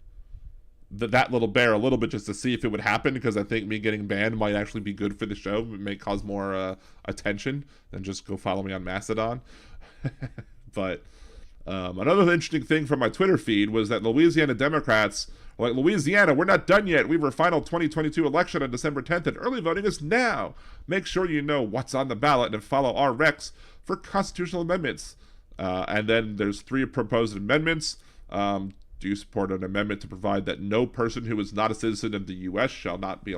that little bear a little bit just to see if it would happen, because I think me getting banned might actually be good for the show. It may cause more attention than just go follow me on Mastodon. But another interesting thing from my Twitter feed was that Louisiana Democrats were like, Louisiana, we're not done yet. We have our final 2022 election on December 10th, and early voting is now. Make sure you know what's on the ballot and follow our recs for constitutional amendments. And then there's 3 proposed amendments. Do you support an amendment to provide that no person who is not a citizen of the U.S. shall be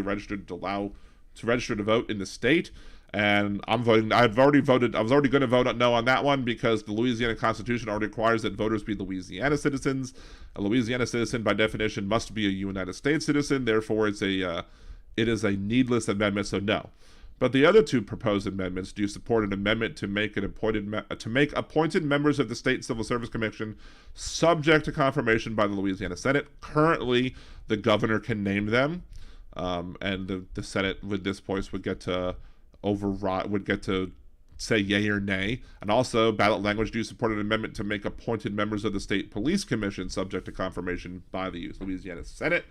registered to register to vote in the state? And I'm voting. I was already going to vote no on that one, because the Louisiana Constitution already requires that voters be Louisiana citizens. A Louisiana citizen, by definition, must be a United States citizen. Therefore, it is a needless amendment. So no. But the other 2 proposed amendments, do you support an amendment to make appointed members of the State Civil Service Commission subject to confirmation by the Louisiana Senate? Currently, the governor can name them, and the Senate with this voice would get to say yay or nay. And also, ballot language, do you support an amendment to make appointed members of the State Police Commission subject to confirmation by the Louisiana Senate?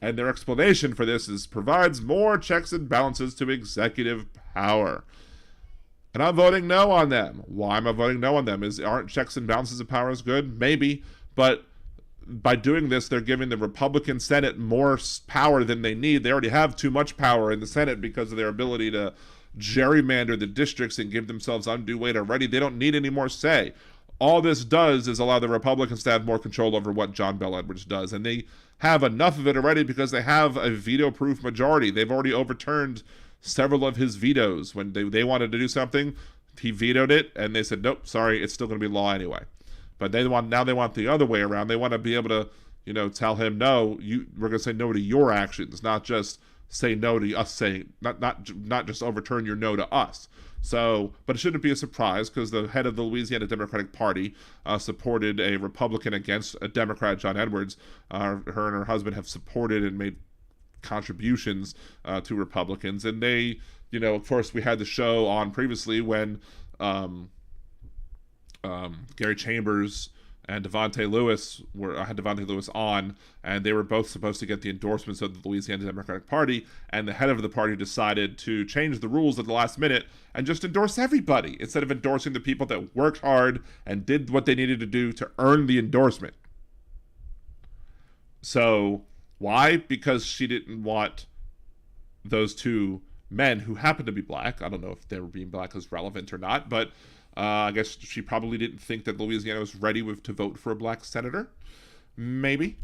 And their explanation for this is provides more checks and balances to executive power. And I'm voting no on them. Why am I voting no on them? Aren't checks and balances of powers good? Maybe. But by doing this, they're giving the Republican Senate more power than they need. They already have too much power in the Senate because of their ability to gerrymander the districts and give themselves undue weight already. They don't need any more say. All this does is allow the Republicans to have more control over what John Bel Edwards does. And they have enough of it already because they have a veto-proof majority. They've already overturned several of his vetoes. When they wanted to do something, he vetoed it, and they said, nope, sorry, it's still going to be law anyway. But now they want the other way around. They want to be able to tell him, no, we're going to say no to your actions, not just say no to us saying, not just overturn your no to us. So, but it shouldn't be a surprise because the head of the Louisiana Democratic Party supported a Republican against a Democrat, John Edwards. Her and her husband have supported and made contributions to Republicans. And they, of course, we had the show on previously when Gary Chambers and Devontae Lewis had Devontae Lewis on, and they were both supposed to get the endorsements of the Louisiana Democratic Party, and the head of the party decided to change the rules at the last minute and just endorse everybody instead of endorsing the people that worked hard and did what they needed to do to earn the endorsement. So, why? Because she didn't want those two men who happened to be black. I don't know if they were being black is relevant or not, but I guess she probably didn't think that Louisiana was ready to vote for a black senator. Maybe.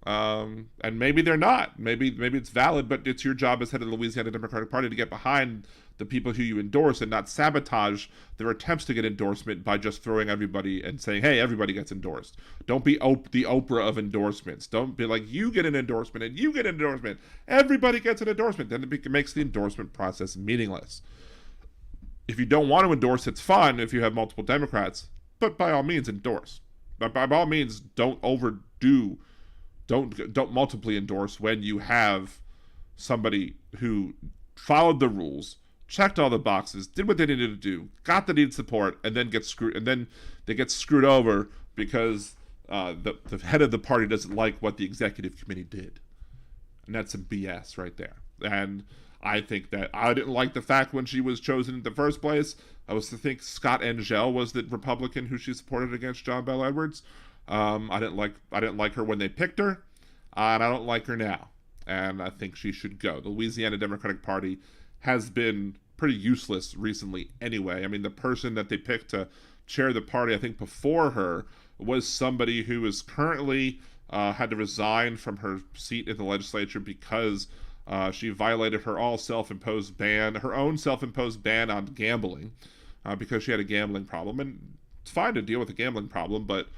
And maybe they're not. Maybe it's valid, but it's your job as head of the Louisiana Democratic Party to get behind the people who you endorse and not sabotage their attempts to get endorsement by just throwing everybody and saying, hey, everybody gets endorsed. Don't be the Oprah of endorsements. Don't be like, you get an endorsement and you get an endorsement. Everybody gets an endorsement. Then it makes the endorsement process meaningless. If you don't want to endorse, it's fine if you have multiple Democrats, but by all means endorse. But by all means, don't multiply endorse when you have somebody who followed the rules, checked all the boxes, did what they needed to do, got the needed support, and then they get screwed over because the head of the party doesn't like what the executive committee did. And that's some BS right there. And I think that I didn't like the fact when she was chosen in the first place. I was to think Scott Angel was the Republican who she supported against John Bel Edwards. I didn't like her when they picked her, and I don't like her now. And I think she should go. The Louisiana Democratic Party has been pretty useless recently anyway. I mean, the person that they picked to chair the party, I think before her, was somebody who is currently had to resign from her seat in the legislature because she violated her own self-imposed ban on gambling because she had a gambling problem. And it's fine to deal with a gambling problem, but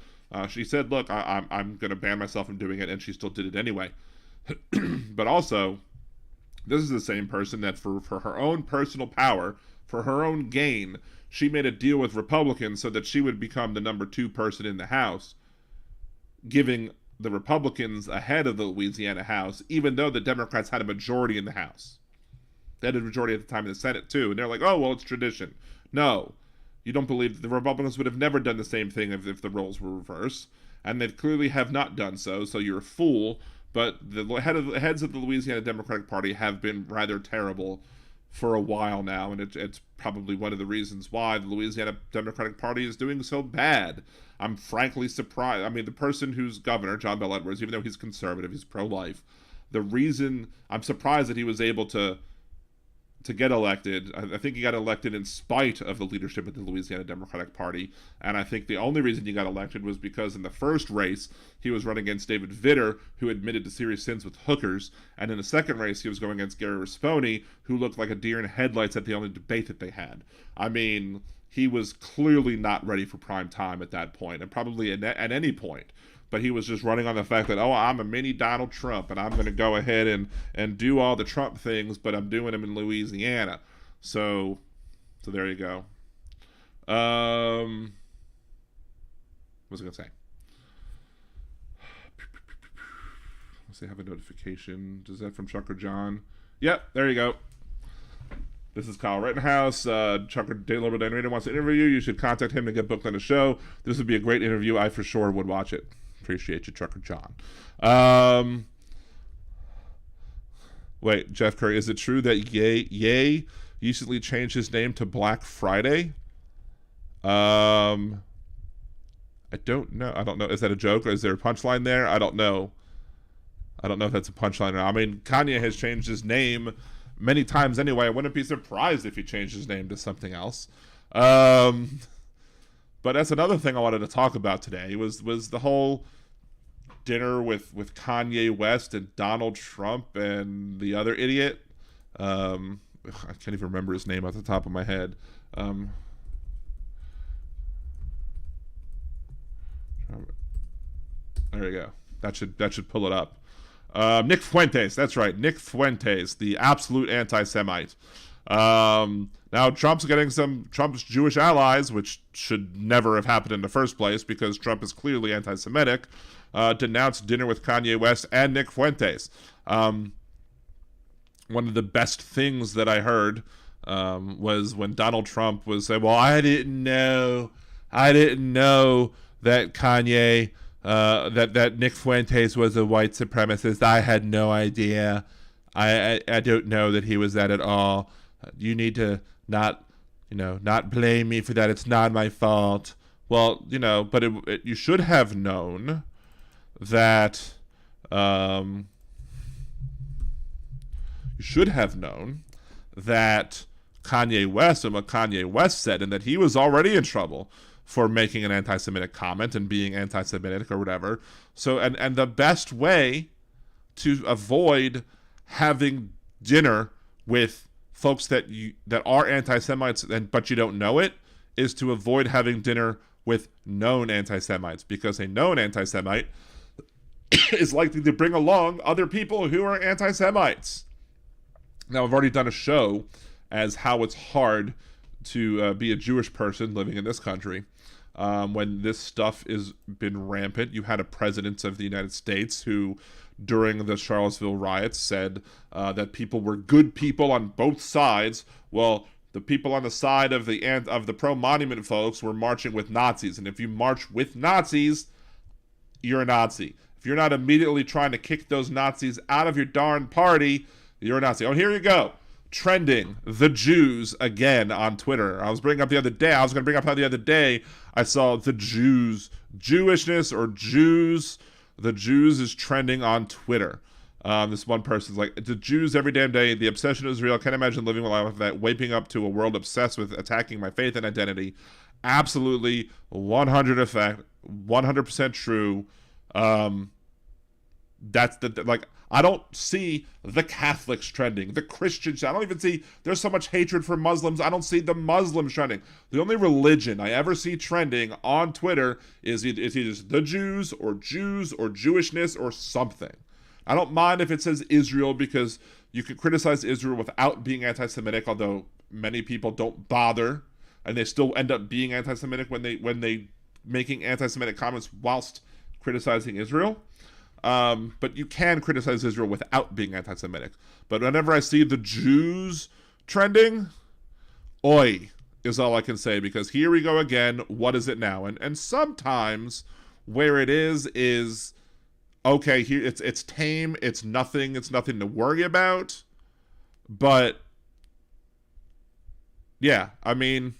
she said, look, I'm going to ban myself from doing it, and she still did it anyway. But also, this is the same person that for her own personal power, for her own gain, she made a deal with Republicans so that she would become the number 2 person in the House, giving the Republicans ahead of the Louisiana House, even though the Democrats had a majority in the House. They had a majority at the time in the Senate, too. And they're like, oh, well, it's tradition. No. You don't believe the Republicans would have never done the same thing if the roles were reversed. And they clearly have not done so you're a fool. But the heads of the Louisiana Democratic Party have been rather terrible for a while now, and it's probably one of the reasons why the Louisiana Democratic Party is doing so bad. I'm frankly surprised. I mean, the person who's governor, John Bel Edwards, even though he's conservative, he's pro-life, the reason I'm surprised that he was able to get elected, I think he got elected in spite of the leadership of the Louisiana Democratic Party, and I think the only reason he got elected was because in the first race, he was running against David Vitter, who admitted to serious sins with hookers, and in the second race, he was going against Gary Risponi, who looked like a deer in headlights at the only debate that they had. I mean, he was clearly not ready for prime time at that point, and probably at any point. But he was just running on the fact that, oh, I'm a mini Donald Trump, and I'm going to go ahead and do all the Trump things, but I'm doing them in Louisiana. So there you go. What was I going to say? Let's see, I have a notification. Is that from Chuck or John? Yep, there you go. This is Kyle Rittenhouse. Chuck or Liberal Dan Reader wants to interview you. You should contact him to get booked on the show. This would be a great interview. I for sure would watch it. Appreciate you, Trucker John. Wait, Jeff Curry, is it true that Ye recently changed his name to Black Friday? I don't know. Is that a joke or is there a punchline there? I don't know. I don't know if that's a punchline or not. I mean, Kanye has changed his name many times anyway. I wouldn't be surprised if he changed his name to something else. But that's another thing I wanted to talk about today was the whole dinner with Kanye West and Donald Trump and the other idiot. I can't even remember his name off the top of my head. There we go. That should pull it up. Nick Fuentes, that's right, Nick Fuentes, the absolute anti-Semite. Now Trump's getting some Trump's Jewish allies, which should never have happened in the first place because Trump is clearly anti-Semitic, denounced dinner with Kanye West and Nick Fuentes. One of the best things that I heard was when Donald Trump was saying, well, I didn't know that Kanye, that Nick Fuentes was a white supremacist. I had no idea. I don't know that he was that at all. You need to not blame me for that. It's not my fault. Well, but you should have known that, Kanye West and what Kanye West said, and that he was already in trouble for making an anti-Semitic comment and being anti-Semitic or whatever. So, and the best way to avoid having dinner with folks that are anti-Semites but you don't know it is to avoid having dinner with known anti-Semites, because a known anti-Semite is likely to bring along other people who are anti-Semites. Now, I've already done a show as how it's hard to be a Jewish person living in this country. When this stuff has been rampant, you had a president of the United States who, during the Charlottesville riots, said that people were good people on both sides. Well, the people on the side of the pro-monument folks were marching with Nazis, and if you march with Nazis, you're a Nazi. If you're not immediately trying to kick those Nazis out of your darn party, you're a Nazi. Oh, here you go. Trending, the Jews again on Twitter. I was going to bring up how the other day I saw the Jews, Jewishness or Jews. The Jews is trending on Twitter. This one person's like, the Jews every damn day, the obsession is real. Can't imagine living a life like that, waking up to a world obsessed with attacking my faith and identity. Absolutely 100% true. That's I don't see the Catholics trending, the Christians. I don't even see, there's so much hatred for Muslims. I don't see the Muslims trending. The only religion I ever see trending on Twitter is either the Jews or Jewishness or something. I don't mind if it says Israel, because you can criticize Israel without being anti-Semitic, although many people don't bother, and they still end up being anti-Semitic when they making anti-Semitic comments whilst criticizing Israel. But you can criticize Israel without being anti-Semitic. But whenever I see the Jews trending, oi, is all I can say, because here we go again. What is it now? And sometimes where it is okay, here it's tame, it's nothing to worry about. But yeah, I mean,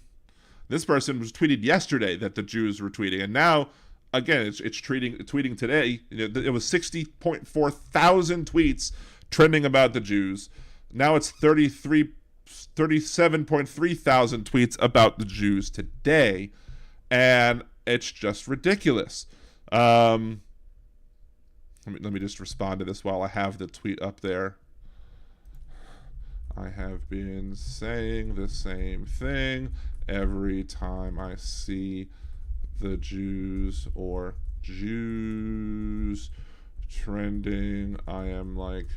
this person was tweeted yesterday that the Jews were tweeting, and now again, it's tweeting today. It was 60.4 thousand tweets trending about the Jews. Now it's 37.3 thousand tweets about the Jews today, and it's just ridiculous. Let me just respond to this while I have the tweet up there. I have been saying the same thing every time I see the Jews or Jews trending. I am like,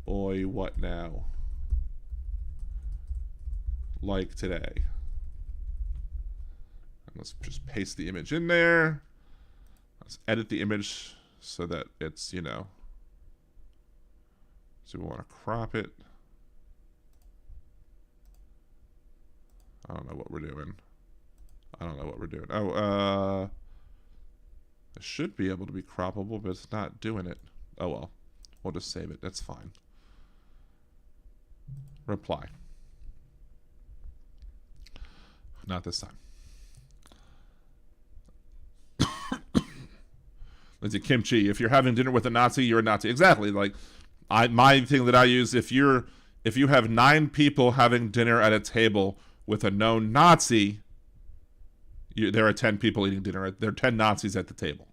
oi, what now? Like today. And let's just paste the image in there. Let's edit the image so that it's, so we want to crop it. I don't know what we're doing. Oh, it should be able to be croppable, but it's not doing it. Oh well. We'll just save it. That's fine. Reply. Not this time. Lindsay Kimchi, if you're having dinner with a Nazi, you're a Nazi. Exactly. Like, my thing that I use, if you have 9 people having dinner at a table with a known Nazi, there are 10 people eating dinner. There are 10 Nazis at the table.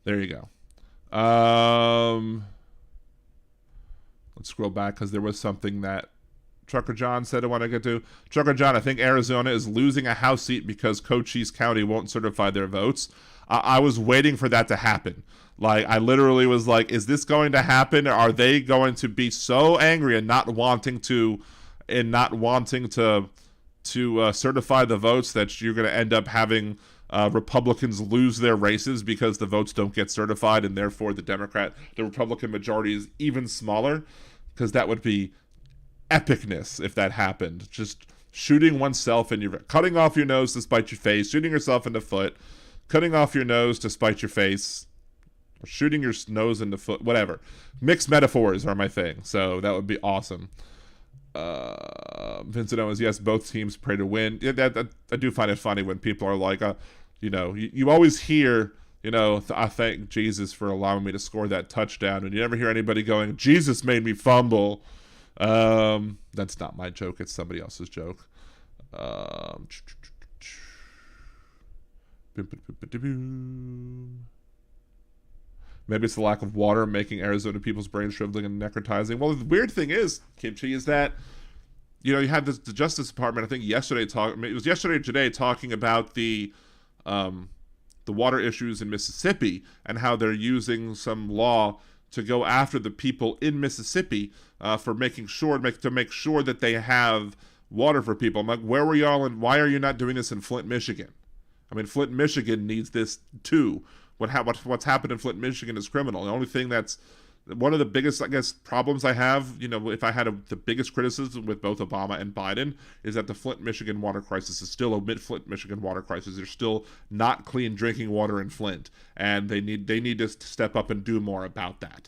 There you go. Let's scroll back, because there was something that Trucker John said I want to get to. Trucker John, I think Arizona is losing a House seat because Cochise County won't certify their votes. I was waiting for that to happen. Like, I literally was like, is this going to happen? Are they going to be so angry and not wanting to certify the votes that you're going to end up having Republicans lose their races because the votes don't get certified, and therefore the Republican majority is even smaller? Because that would be epicness if that happened. Just shooting oneself in cutting off your nose to spite your face, shooting yourself in the foot, cutting off your nose to spite your face, or shooting your nose in the foot, whatever. Mixed metaphors are my thing, so that would be awesome. Vincent Owens, yes, both teams pray to win. Yeah, that I do find it funny when people are like, you always hear, I thank Jesus for allowing me to score that touchdown, and you never hear anybody going, Jesus made me fumble. That's not my joke, it's somebody else's joke. Maybe it's the lack of water making Arizona people's brains shriveling and necrotizing. Well, the weird thing is, Kimchi, is that, you had the Justice Department, I think yesterday or today, talking about the water issues in Mississippi and how they're using some law to go after the people in Mississippi for making sure that they have water for people. I'm like, where were y'all, and why are you not doing this in Flint, Michigan? I mean, Flint, Michigan needs this too. What's happened in Flint, Michigan is criminal. The only thing that's one of the biggest, I guess, problems I have, if I had the biggest criticism with both Obama and Biden, is that the Flint, Michigan water crisis is still a mid-Flint, Michigan water crisis. There's still not clean drinking water in Flint, and they need to step up and do more about that.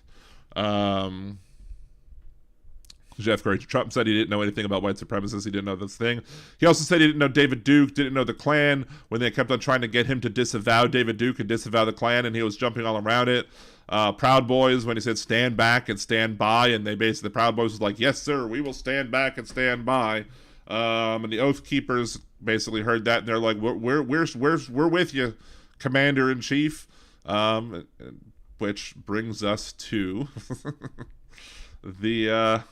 Jeff Gray, Trump said he didn't know anything about white supremacists. He didn't know this thing. He also said he didn't know David Duke, didn't know the Klan, when they kept on trying to get him to disavow David Duke and disavow the Klan, and he was jumping all around it. Proud Boys, when he said stand back and stand by, and the Proud Boys was like, yes, sir, we will stand back and stand by. And the Oath Keepers basically heard that, and they're like, we're with you, Commander-in-Chief. Which brings us to the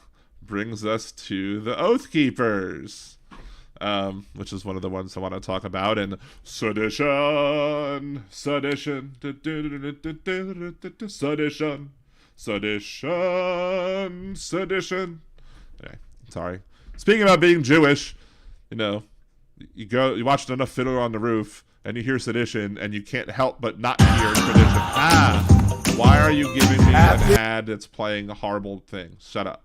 Oath Keepers, which is one of the ones I want to talk about. And sedition. Okay, sorry. Speaking about being Jewish, you watched enough Fiddler on the Roof, and you hear sedition, and you can't help but not hear tradition. Why are you giving me an ad that's playing horrible things? Shut up.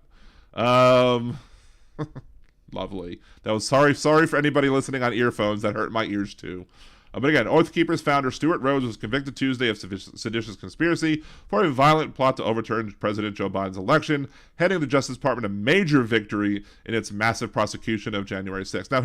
Lovely. That was sorry for anybody listening on earphones. That hurt my ears too. But again, Oath Keepers founder Stuart Rhodes was convicted Tuesday of seditious conspiracy for a violent plot to overturn President Joe Biden's election, handing the Justice Department a major victory in its massive prosecution of January 6th. Now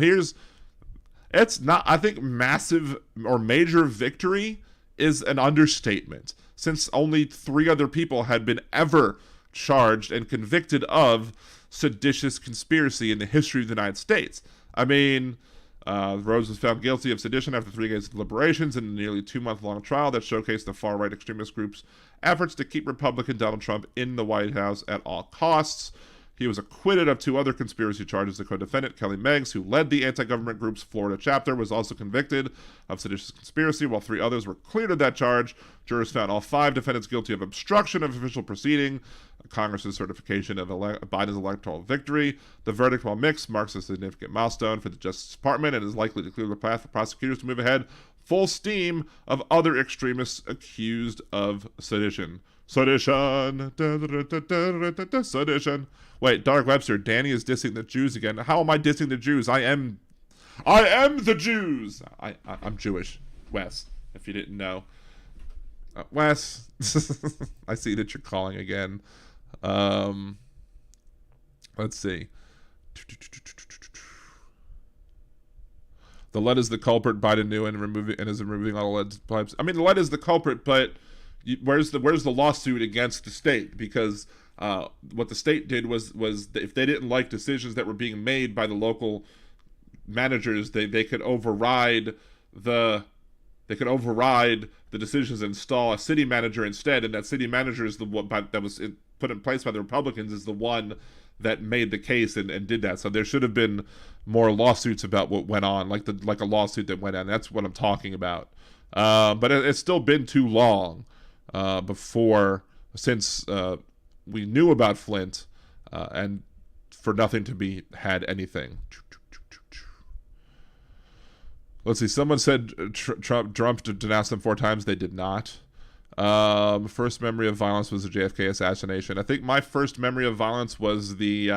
it's not, I think massive or major victory is an understatement, since only 3 other people had been ever charged and convicted of seditious conspiracy in the history of the United States. I mean, Rhodes was found guilty of sedition after 3 days of deliberations in a nearly 2-month-long trial that showcased the far-right extremist group's efforts to keep Republican Donald Trump in the White House at all costs. He was acquitted of 2 other conspiracy charges. The co-defendant, Kelly Meggs, who led the anti-government group's Florida chapter, was also convicted of seditious conspiracy, while 3 others were cleared of that charge. Jurors found all 5 defendants guilty of obstruction of official proceeding, Congress's certification of Biden's electoral victory. The verdict, while mixed, marks a significant milestone for the Justice Department and is likely to clear the path for prosecutors to move ahead full steam of other extremists accused of sedition. Sedition. Sedition. Wait, Dark Webster, Danny is dissing the Jews again. How am I dissing the Jews? I am the Jews. I'm Jewish, Wes, if you didn't know. Wes, I see that you're calling again. Let's see. The lead is the culprit. Biden knew and is removing all lead pipes. I mean, the lead is the culprit, but where's the lawsuit against the state? Because what the state did was if they didn't like decisions that were being made by the local managers, they could override the decisions and install a city manager instead, and that city manager is the one that was put in place by the Republicans, is the one that made the case and did that. So there should have been more lawsuits about what went on, like a lawsuit that went on. That's what I'm talking about. But it's still been too long. since we knew about Flint, and for nothing to be had anything. Let's see. Someone said Trump denounced them 4 times. They did not. First memory of violence was the JFK assassination. I think my first memory of violence was the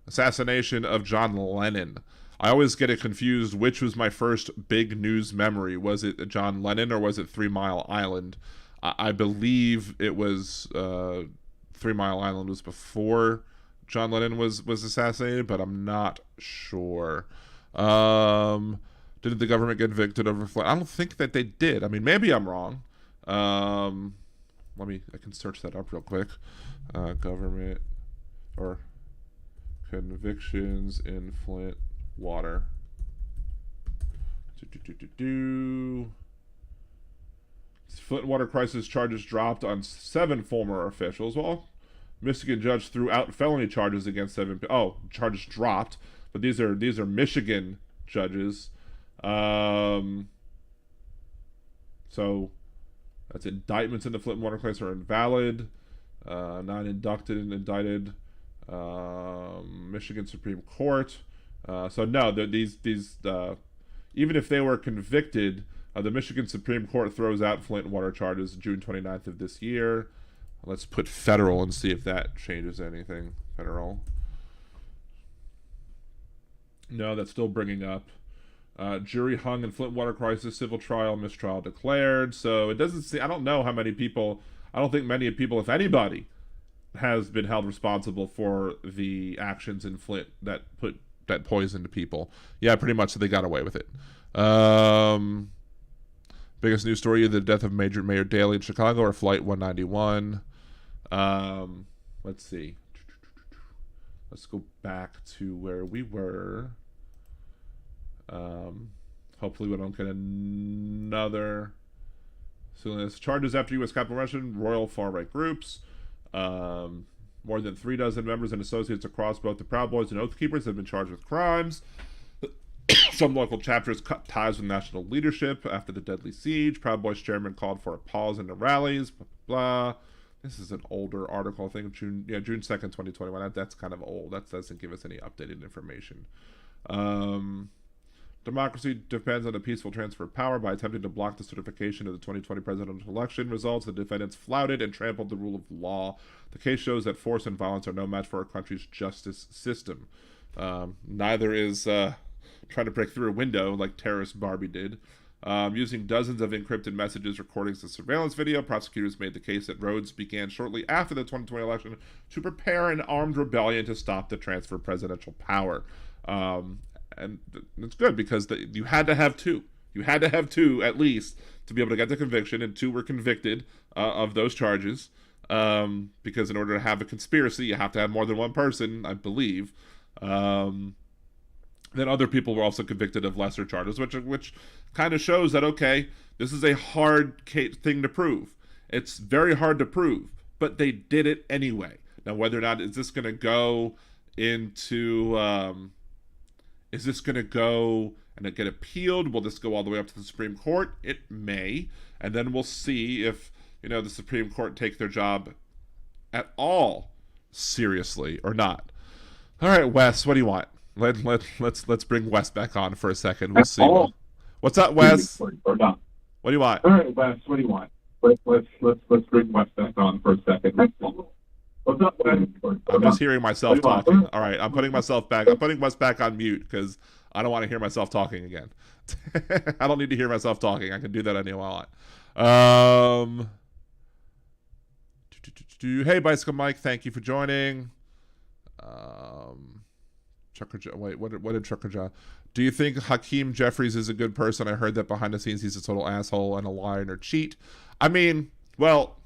assassination of John Lennon. I always get it confused which was my first big news memory. Was it John Lennon or was it 3 Mile Island? I believe it was 3 Mile Island was before John Lennon was assassinated, but I'm not sure. Didn't the government get convicted over Flint? I don't think that they did. I mean, maybe I'm wrong. I can search that up real quick. Government or convictions in Flint water. Flint water crisis charges dropped on 7 former officials. Well, Michigan judge threw out felony charges against 7. Charges dropped, but these are Michigan judges. So that's indictments in the Flint water crisis are invalid. Not inducted and indicted. Michigan Supreme Court. So no, these even if they were convicted, the Michigan Supreme Court throws out Flint water charges June 29th of this year. Let's put federal and see if that changes anything. Federal. No, that's still bringing up. Jury hung in Flint water crisis, civil trial, mistrial declared. So it doesn't see. I don't know how many people. I don't think many people, if anybody, has been held responsible for the actions in Flint that poisoned people. Yeah, pretty much. So they got away with it. Biggest news story: the death of Mayor Daley in Chicago, or Flight 191. Let's see. Let's go back to where we were. Hopefully we don't get another. So there's charges after U.S. Capitol Russian, Royal far-right groups. More than 36 members and associates across both the Proud Boys and Oath Keepers have been charged with crimes. Some local chapters cut ties with national leadership after the deadly siege. Proud Boys chairman called for a pause in the rallies. Blah, blah, blah. This is an older article, I think June 2nd, 2021. That's kind of old. That doesn't give us any updated information. Democracy depends on a peaceful transfer of power. By attempting to block the certification of the 2020 presidential election results, the defendants flouted and trampled the rule of law. The case shows that force and violence are no match for our country's justice system. Neither is trying to break through a window like terrorist Barbie did. Using dozens of encrypted messages, recordings, and surveillance video, prosecutors made the case that Rhodes began shortly after the 2020 election to prepare an armed rebellion to stop the transfer of presidential power. And it's good because you had to have 2. You had to have 2 at least to be able to get the conviction, and 2 were convicted of those charges. Because in order to have a conspiracy, you have to have more than one person, I believe. Then other people were also convicted of lesser charges, which kind of shows that, okay, this is a hard thing to prove. It's very hard to prove, but they did it anyway. Now, whether or not is this going to go into... is this going to go and get appealed? Will this go all the way up to the Supreme Court? It may. And then we'll see if, the Supreme Court take their job at all seriously or not. All right, Wes, what do you want? Let's bring Wes back on for a second. We'll see. What's up, Wes? Or not. What do you want? All right, Wes, what do you want? Let's bring Wes back on for a second. What's up, Wes? I'm just hearing myself talking. All right, I'm putting myself back. I'm putting Wes back on mute because I don't want to hear myself talking again. I don't need to hear myself talking. I can do that any while I want. Hey, Bicycle Mike, thank you for joining. Trucker John, wait, what did Trucker John? Do you think Hakeem Jeffries is a good person? I heard that behind the scenes he's a total asshole and a liar and a cheat. I mean, well,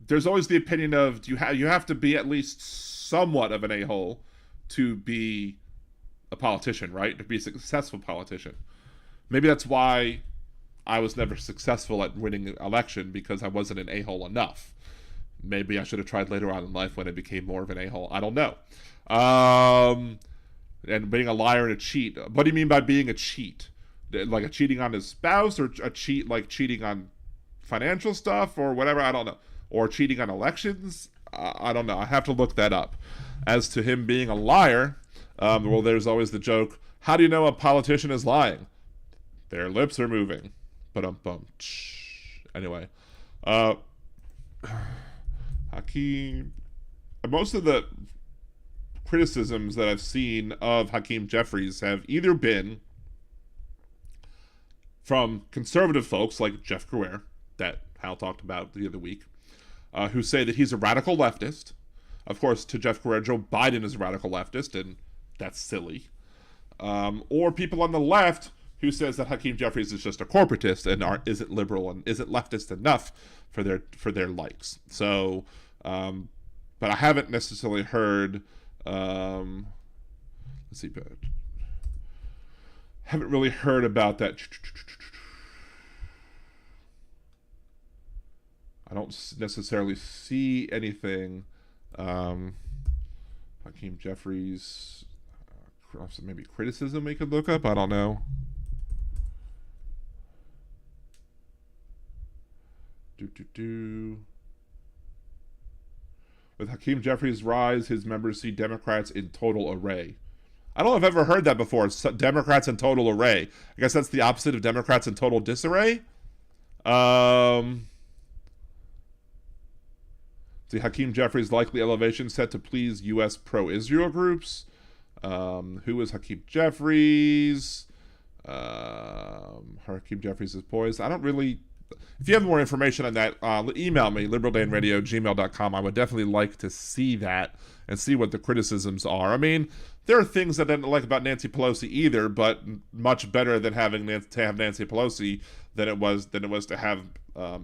there's always the opinion of you have to be at least somewhat of an a-hole to be a politician, right? To be a successful politician. Maybe that's why I was never successful at winning an election, because I wasn't an a-hole enough. Maybe I should have tried later on in life when I became more of an a-hole. I don't know. And being a liar and a cheat. What do you mean by being a cheat? Like a cheating on his spouse, or a cheat like cheating on financial stuff or whatever. I don't know. Or cheating on elections. I don't know. I have to look that up. As to him being a liar, well, there's always the joke. How do you know a politician is lying? Their lips are moving. Ba-dum-bum. Anyway. Hakeem. Most of the criticisms that I've seen of Hakeem Jeffries have either been from conservative folks like Jeff Crouere, that Hal talked about the other week, who say that he's a radical leftist. Of course, to Jeff Crouere, Joe Biden is a radical leftist, and that's silly. Or people on the left who says that Hakeem Jeffries is just a corporatist and isn't liberal and isn't leftist enough for their likes. So, but I haven't necessarily heard. Let's see, but haven't really heard about that. I don't necessarily see anything. Hakeem Jeffries, maybe criticism we could look up. I don't know. With Hakeem Jeffries' rise, his members see Democrats in total array. I don't know if I've ever heard that before. Democrats in total array. I guess that's the opposite of Democrats in total disarray. See, Hakeem Jeffries' likely elevation set to please U.S. pro-Israel groups. Who is Hakeem Jeffries? Hakeem Jeffries is poised. I don't really... If you have more information on that, email me, liberaldanradio@gmail.com. I would definitely like to see that and see what the criticisms are. I mean, there are things that I didn't like about Nancy Pelosi either, but much better than having Nancy Pelosi than it was to have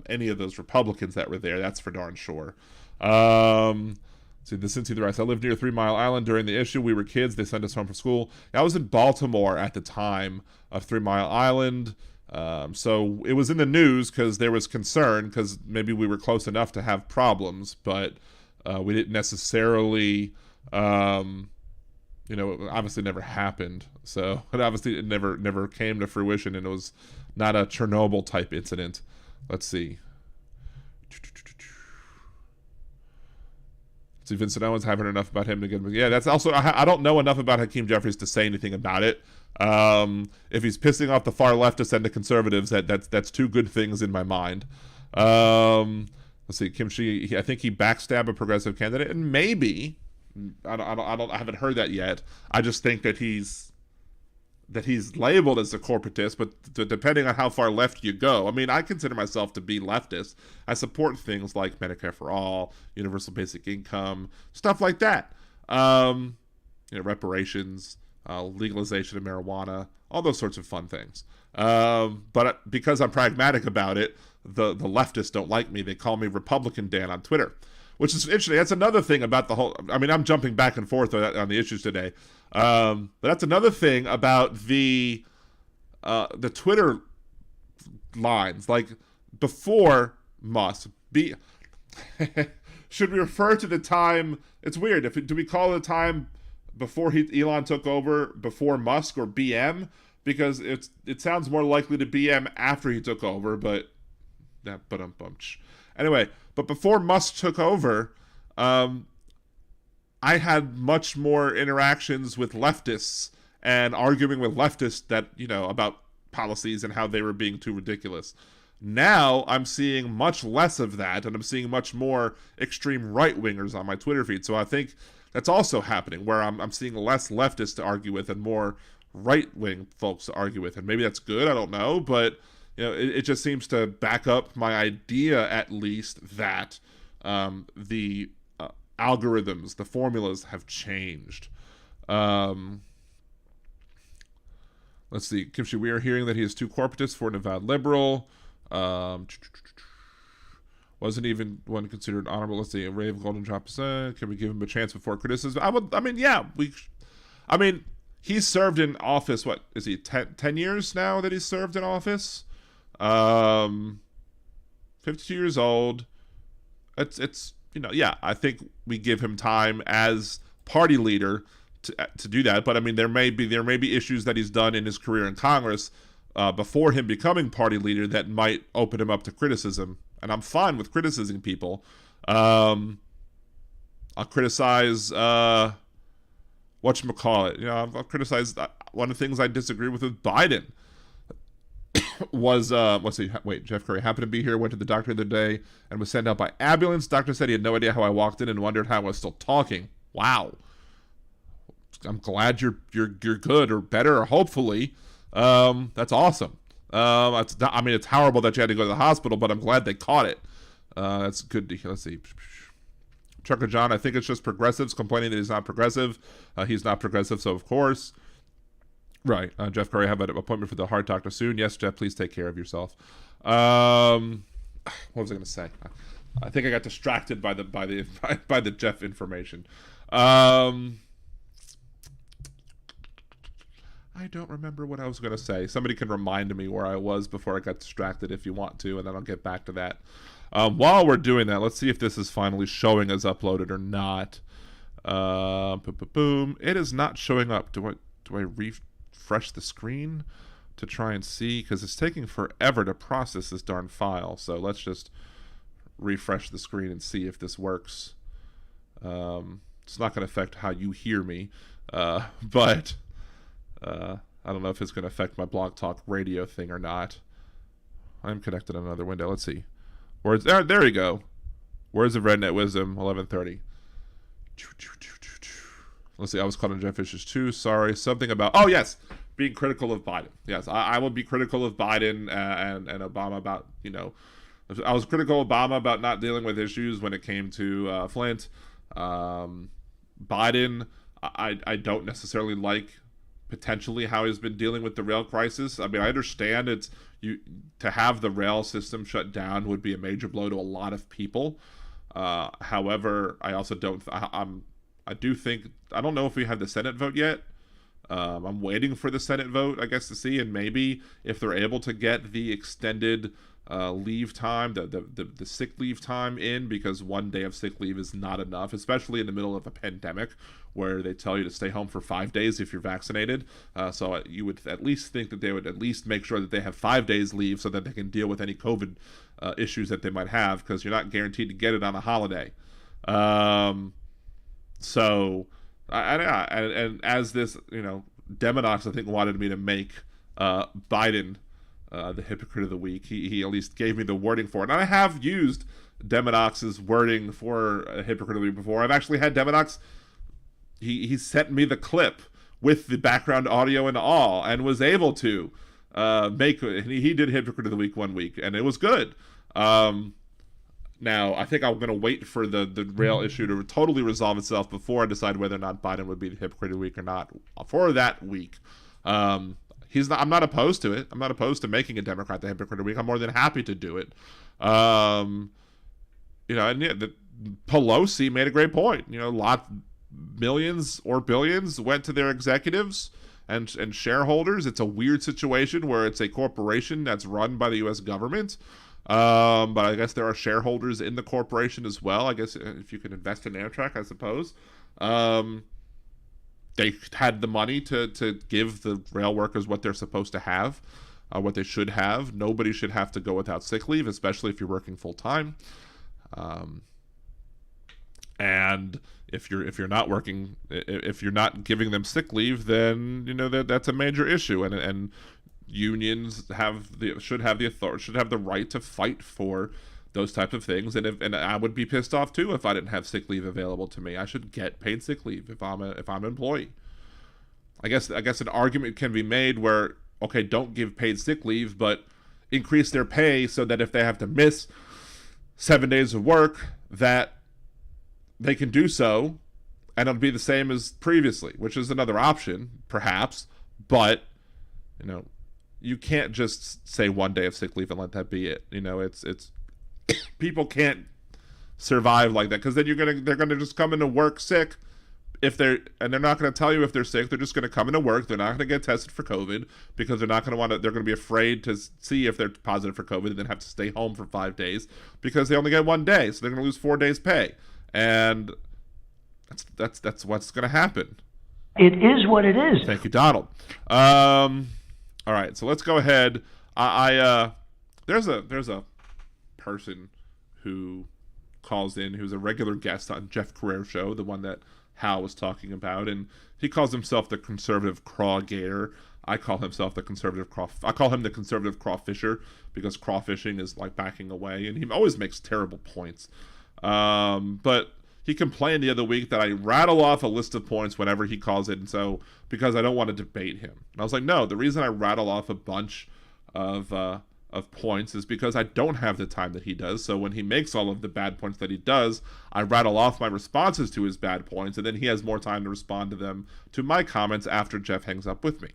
any of those Republicans that were there. That's for darn sure. See, the Cincy the Rice. I lived near 3 Mile Island during the issue. We were kids. They sent us home from school. I was in Baltimore at the time of 3 Mile Island. So it was in the news because there was concern because maybe we were close enough to have problems, but we didn't necessarily, it obviously never happened. So it never came to fruition, and it was not a Chernobyl type incident. Let's see. See, Vincent Owens, haven't heard enough about him to get him. Yeah, that's also, I don't know enough about Hakeem Jeffries to say anything about it. If he's pissing off the far leftists and the conservatives, that's two good things in my mind. Let's see, Kim Shi, I think he backstabbed a progressive candidate, and maybe, I haven't heard that yet. I just think that he's labeled as a corporatist, but depending on how far left you go, I mean, I consider myself to be leftist. I support things like Medicare for all, universal basic income, stuff like that. Reparations, legalization of marijuana, all those sorts of fun things. But because I'm pragmatic about it, the leftists don't like me. They call me Republican Dan on Twitter, which is interesting. That's another thing about the whole, I mean, I'm jumping back and forth on the issues today. But that's another thing about the Twitter lines. Like, before Musk, should we refer to the time, it's weird, do we call the time before Elon took over before Musk or BM? Because it sounds more likely to BM after he took over, but anyway, but before Musk took over, I had much more interactions with leftists and arguing with leftists that, about policies and how they were being too ridiculous. Now I'm seeing much less of that, and I'm seeing much more extreme right-wingers on my Twitter feed. So I think that's also happening, where I'm seeing less leftists to argue with and more right-wing folks to argue with. And maybe that's good, I don't know, but it just seems to back up my idea, at least, that the algorithms, the formulas have changed. Let's see. Kimchi, we are hearing that he is too corporatist for an avowed liberal. Wasn't even one considered honorable. Let's see. A ray of golden drop. Can we give him a chance before criticism? He's served in office. What is he? 10 years now that he's served in office. 52 years old. It's I think we give him time as party leader to do that. But I mean, there may be issues that he's done in his career in Congress before him becoming party leader that might open him up to criticism. And I'm fine with criticizing people. I'll criticize, whatchamacallit. I'll criticize, one of the things I disagree with Biden was, Jeff Curry happened to be here, went to the doctor the other day, and was sent out by ambulance. Doctor said he had no idea how I walked in and wondered how I was still talking. Wow. I'm glad you're good or better, or hopefully. That's awesome. It's horrible that you had to go to the hospital, but I'm glad they caught it. That's good to hear. Let's see. Trucker John, I think it's just progressives complaining that he's not progressive. He's not progressive, so of course. Right. Jeff Curry, I have an appointment for the heart doctor soon. Yes, Jeff, please take care of yourself. What was I going to say? I think I got distracted by the Jeff information. I don't remember what I was going to say. Somebody can remind me where I was before I got distracted if you want to, and then I'll get back to that. While we're doing that, let's see if this is finally showing as uploaded or not. Boom. It is not showing up. Do I refresh the screen to try and see? Because it's taking forever to process this darn file. So let's just refresh the screen and see if this works. It's not going to affect how you hear me, but I don't know if it's going to affect my Blog Talk Radio thing or not. I'm connected on another window. Let's see. There you go. Where's the Rednet Wisdom? 11:30. Let's see. I was caught on Jeff Fisher's too. Sorry. Something about. Oh yes, being critical of Biden. Yes, I will be critical of Biden and Obama about I was critical of Obama about not dealing with issues when it came to Flint. Biden, I don't necessarily like potentially how he's been dealing with the rail crisis. I mean, I understand to have the rail system shut down would be a major blow to a lot of people. However, I also I don't know if we have the Senate vote yet. I'm waiting for the Senate vote, I guess, to see, and maybe if they're able to get the extended leave time, the sick leave time in, because 1 day of sick leave is not enough, especially in the middle of a pandemic where they tell you to stay home for 5 days if you're vaccinated. So you would at least think that they would at least make sure that they have 5 days leave so that they can deal with any COVID issues that they might have, because you're not guaranteed to get it on a holiday. So and as this, Demonox, I think, wanted me to make Biden the hypocrite of the week. He at least gave me the wording for it. And I have used Demonox's wording for a hypocrite of the week before. I've actually had Demonox, he sent me the clip with the background audio and all, and was able to he did hypocrite of the week 1 week, and it was good. Now, I think I'm going to wait for the rail issue to totally resolve itself before I decide whether or not Biden would be the hypocrite of the week or not for that week. I'm not opposed to it. I'm not opposed to making a Democrat the hypocrite of the week. I'm more than happy to do it. Pelosi made a great point. Millions or billions went to their executives and shareholders. It's a weird situation where it's a corporation that's run by the U.S. government. But I guess there are shareholders in the corporation as well. I guess if you can invest in Amtrak, I suppose. They had the money to give the rail workers what they're supposed to have, what they should have. Nobody should have to go without sick leave, especially if you're working full time. And if you're not working, if you're not giving them sick leave, then that's a major issue. And unions should have the right to fight for those types of things. And I would be pissed off too if I didn't have sick leave available to me. I should get paid sick leave if I'm an employee. I guess an argument can be made where, okay, don't give paid sick leave, but increase their pay so that if they have to miss 7 days of work, that they can do so, and it'll be the same as previously, which is another option, perhaps. But you can't just say 1 day of sick leave and let that be it. It's people can't survive like that, because then they're gonna just come into work sick and they're not going to tell you if they're sick. They're just going to come into work. They're not going to get tested for COVID because they're not going to they're going to be afraid to see if they're positive for COVID and then have to stay home for 5 days because they only get 1 day. So they're going to lose 4 days pay. And that's what's going to happen. It is what it is. Thank you, Donald. All right, so let's go ahead. There's a person who calls in who's a regular guest on Jeff Carrera's show, the one that Hal was talking about, and he calls himself the conservative crawgator. I call him the conservative crawfisher, because crawfishing is like backing away, and he always makes terrible points. But he complained the other week that I rattle off a list of points whenever he calls it, and so because I don't want to debate him. And I was like, no, the reason I rattle off a bunch of points is because I don't have the time that he does. So when he makes all of the bad points that he does, I rattle off my responses to his bad points, and then he has more time to respond to them, to my comments, after Jeff hangs up with me.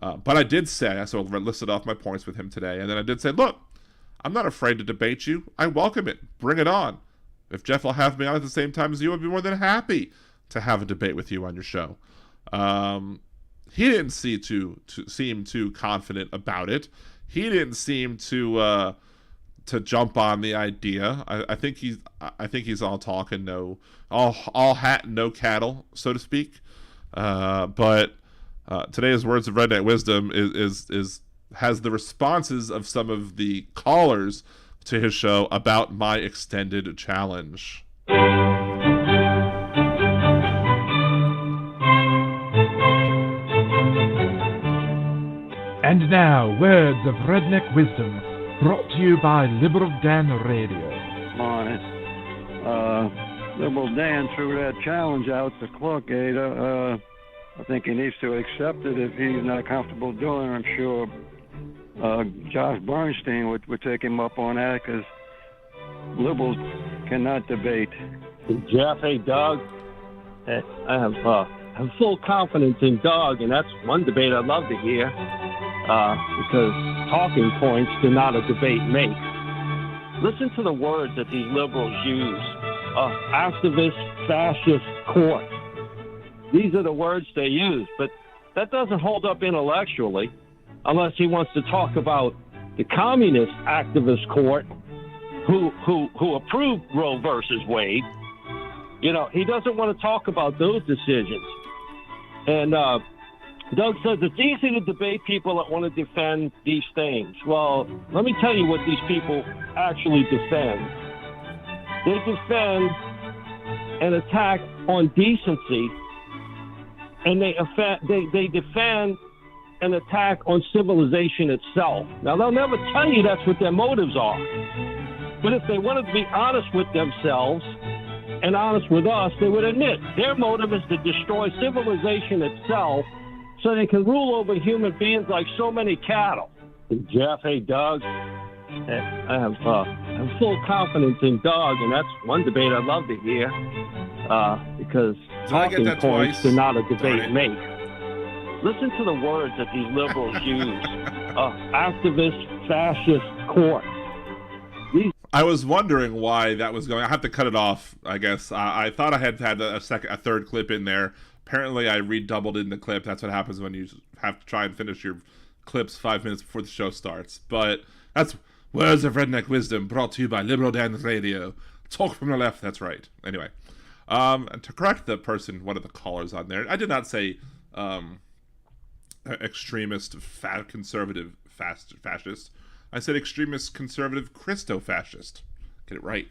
But I did say, I sort of listed off my points with him today, and then I did say, look, I'm not afraid to debate you. I welcome it. Bring it on. If Jeff will have me on at the same time as you, I'd be more than happy to have a debate with you on your show. He didn't seem too confident about it. He didn't seem to jump on the idea. I think he's all talk and all hat and no cattle, so to speak. But today's Words of Redneck Wisdom has the responses of some of the callers to his show about my extended challenge. And now, Words of Redneck Wisdom, brought to you by Liberal Dan Radio. Morning. Liberal Dan threw that challenge out to Clockgator. I think he needs to accept it if he's not comfortable doing it. I'm sure Josh Bernstein would take him up on that, because liberals cannot debate. Jeff, hey, Doug. I have full confidence in Doug, and that's one debate I'd love to hear, because talking points do not a debate make. Listen to the words that these liberals use. Activist, fascist, court. These are the words they use, but that doesn't hold up intellectually unless he wants to talk about the communist activist court who approved Roe versus Wade. You know, he doesn't want to talk about those decisions. And Doug says it's easy to debate people that want to defend these things. Well, let me tell you what these people actually defend. They defend an attack on decency, and they defend an attack on civilization itself. Now, they'll never tell you that's what their motives are. But if they wanted to be honest with themselves and honest with us, they would admit their motive is to destroy civilization itself so they can rule over human beings like so many cattle. Jeff, hey, Doug. I have full confidence in Doug, and that's one debate I'd love to hear, because talking points do not a debate make. Listen to the words that these liberals use. Activist, fascist, court. I was wondering why that was going. I have to cut it off, I guess. I thought I had a third clip in there. Apparently, I redoubled in the clip. That's what happens when you have to try and finish your clips 5 minutes before the show starts. But that's Words of Redneck Wisdom, brought to you by Liberal Dan Radio. Talk from the left, that's right. Anyway, to correct the person, one of the callers on there, I did not say extremist, conservative, fascist. I said extremist, conservative, Christo-fascist. Get it right.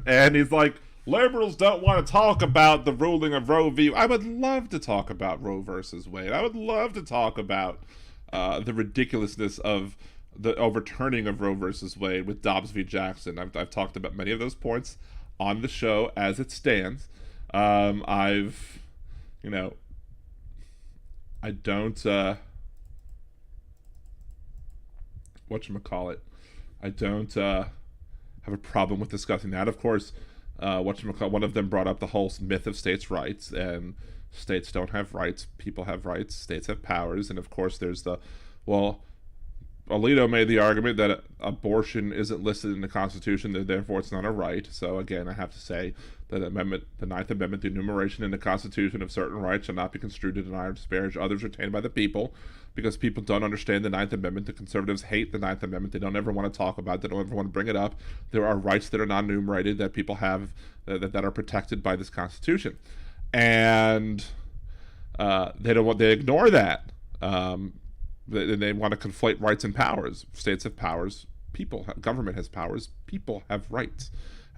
And he's like, liberals don't want to talk about the ruling of Roe v. I would love to talk about Roe versus Wade. I would love to talk about the ridiculousness of the overturning of Roe versus Wade with Dobbs v. Jackson. I've talked about many of those points on the show as it stands. I don't I don't have a problem with discussing that. Of course, one of them brought up the whole myth of states' rights, and states don't have rights, people have rights, states have powers, and of course there's Alito made the argument that abortion isn't listed in the Constitution, therefore it's not a right. So again, I have to say that the Ninth Amendment, the enumeration in the Constitution of certain rights shall not be construed to deny or disparage others retained by the people, because people don't understand the Ninth Amendment. The conservatives hate the Ninth Amendment. They don't ever want to talk about it. They don't ever want to bring it up. There are rights that are not enumerated that people have that are protected by this Constitution, and they ignore that. They want to conflate rights and powers. States have powers. Government has powers. People have rights.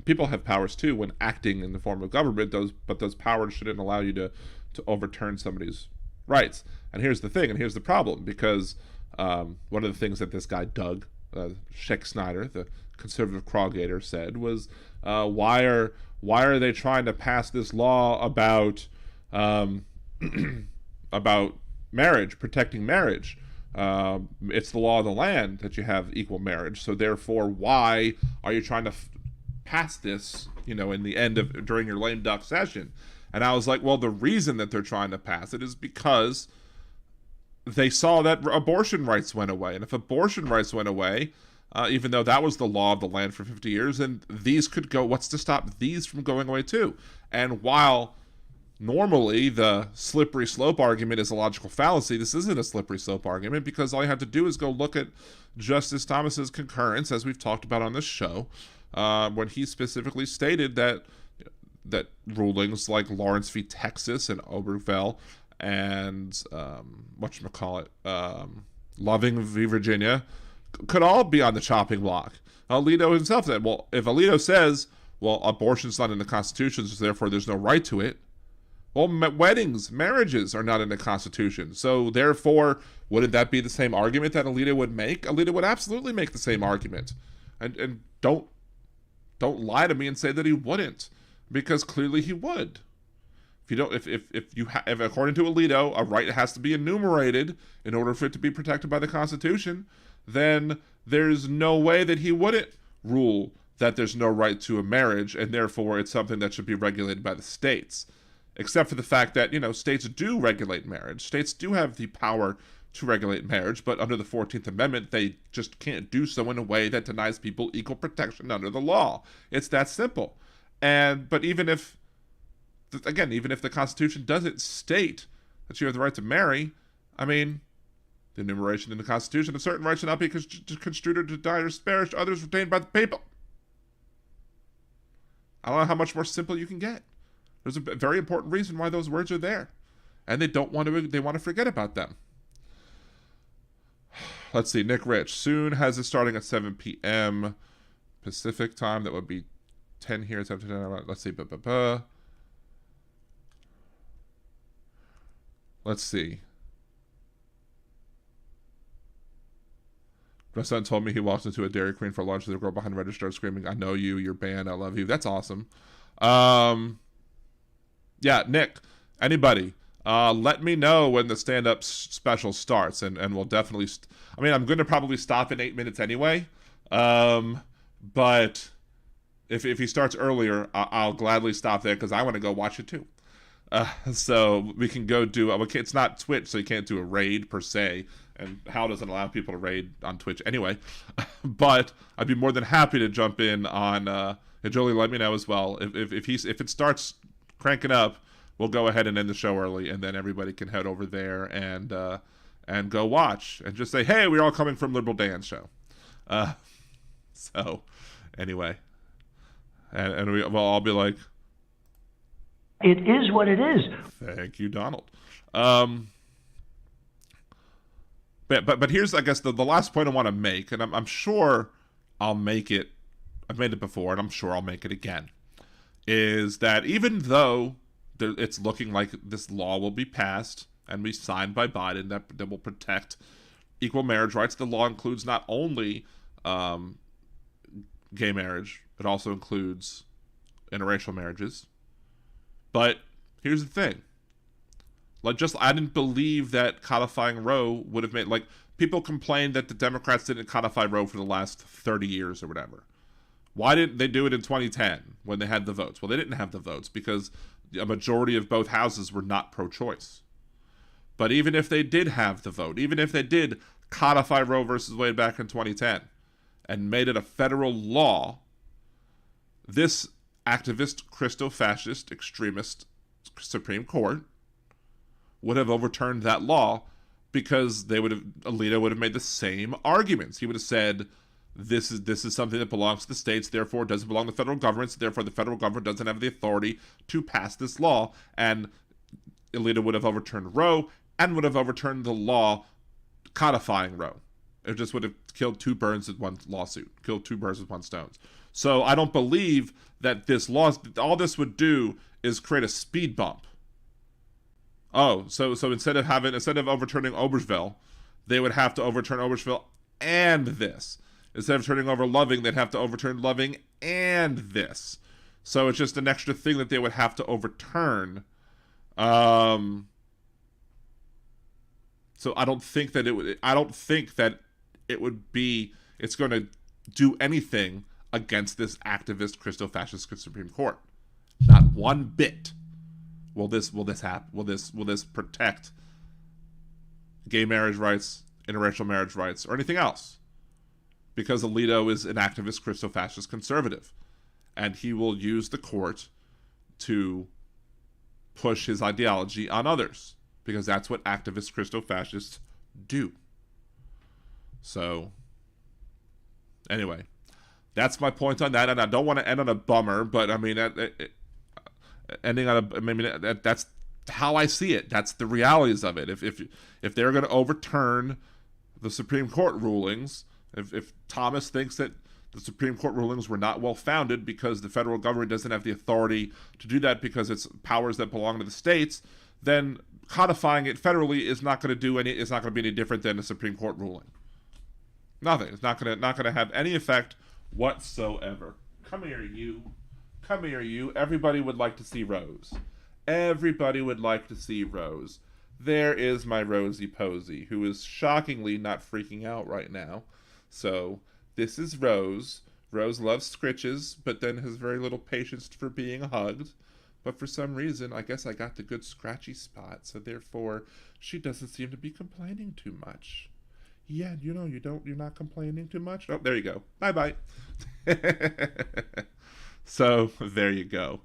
People have powers too when acting in the form of government. But those powers shouldn't allow you to overturn somebody's rights. And here's the thing, and here's the problem, because one of the things that this guy Doug Sheck Snyder, the conservative crawgator, said was, why are they trying to pass this law about about marriage, protecting marriage? It's the law of the land that you have equal marriage. So therefore, why are you trying to pass this, during your lame duck session? And I was like, well, the reason that they're trying to pass it is because they saw that abortion rights went away. And if abortion rights went away, even though that was the law of the land for 50 years, and these could go, what's to stop these from going away too? And while normally the slippery slope argument is a logical fallacy, this isn't a slippery slope argument, because all you have to do is go look at Justice Thomas's concurrence, as we've talked about on this show, when he specifically stated that rulings like Lawrence v. Texas and Obergefell and Loving v. Virginia could all be on the chopping block. Alito himself said, well, if Alito says, well, abortion's not in the Constitution, so therefore there's no right to it, well, marriages are not in the Constitution, so therefore, wouldn't that be the same argument that Alito would make? Alito would absolutely make the same argument. And don't lie to me and say that he wouldn't, because clearly he would. If according to Alito, a right has to be enumerated in order for it to be protected by the Constitution, then there's no way that he wouldn't rule that there's no right to a marriage, and therefore it's something that should be regulated by the states. Except for the fact that, states do regulate marriage. States do have the power to regulate marriage, but under the 14th Amendment, they just can't do so in a way that denies people equal protection under the law. It's that simple. But even if the Constitution doesn't state that you have the right to marry, the enumeration in the Constitution of certain rights should not be construed or denied or disparaged, others retained by the people. I don't know how much more simple you can get. There's a very important reason why those words are there, and they want to forget about them. Let's see, Nick Rich. Soon has it starting at 7 p.m. Pacific time. That would be 10 here. Let's see. Let's see. My son told me he walked into a Dairy Queen for lunch. The girl behind the register started screaming, "I know you, you're banned, I love you." That's awesome. Yeah, Nick, anybody, let me know when the stand-up special starts, and we'll definitely... I'm going to probably stop in 8 minutes anyway, but if he starts earlier, I'll gladly stop there, because I want to go watch it too. So we can go do... it's not Twitch, so you can't do a raid per se, and Hal doesn't allow people to raid on Twitch anyway, but I'd be more than happy to jump in on... and Jolie, let me know as well. If it starts cranking up, we'll go ahead and end the show early, and then everybody can head over there and go watch and just say, "Hey, we're all coming from Liberal Dan's show." So anyway, and we'll all be like, "It is what it is." Thank you, Donald. But here's, I guess, the last point I want to make, and I'm sure I'll make it. I've made it before, and I'm sure I'll make it again, is that even though it's looking like this law will be passed and be signed by Biden that will protect equal marriage rights, the law includes not only gay marriage, it also includes interracial marriages. But here's the thing. I didn't believe that codifying Roe would have made... people complained that the Democrats didn't codify Roe for the last 30 years or whatever. Why didn't they do it in 2010 when they had the votes? Well, they didn't have the votes because a majority of both houses were not pro-choice. But even if they did have the vote, even if they did codify Roe versus Wade back in 2010 and made it a federal law, this activist, Christo-fascist, extremist Supreme Court would have overturned that law, because Alito would have made the same arguments. He would have said, this is something that belongs to the states, therefore it doesn't belong to the federal government, so therefore the federal government doesn't have the authority to pass this law. And Alito would have overturned Roe and would have overturned the law codifying Roe. It just would have killed two birds with one lawsuit, killed two birds with one stone. So I don't believe that this law, all this would do is create a speed bump. Oh, so instead of overturning Obergefell, they would have to overturn Obergefell and this. Instead of turning over Loving, they'd have to overturn Loving and this. So it's just an extra thing that they would have to overturn. So I don't think that it's going to do anything against this activist Christo-fascist Supreme Court. Not one bit will this happen. Will this protect gay marriage rights, interracial marriage rights, or anything else? Because Alito is an activist Christo-fascist conservative, and he will use the court to push his ideology on others, because that's what activist Christo-fascists do. So, anyway, that's my point on that, and I don't want to end on a bummer, but I mean, that's how I see it. That's the realities of it. If they're going to overturn the Supreme Court rulings, if Thomas thinks that the Supreme Court rulings were not well founded because the federal government doesn't have the authority to do that because it's powers that belong to the states, then codifying it federally is not going to be any different than a Supreme Court ruling. Nothing. It's not going to have any effect whatsoever. Come here, you. Come here, you. Everybody would like to see Rose. Everybody would like to see Rose. There is my Rosie Posey, who is shockingly not freaking out right now. So, this is Rose. Rose loves scritches, but then has very little patience for being hugged. But for some reason, I guess I got the good scratchy spot, so therefore, she doesn't seem to be complaining too much. Yeah, you're not complaining too much? Oh, there you go. Bye-bye. So, there you go.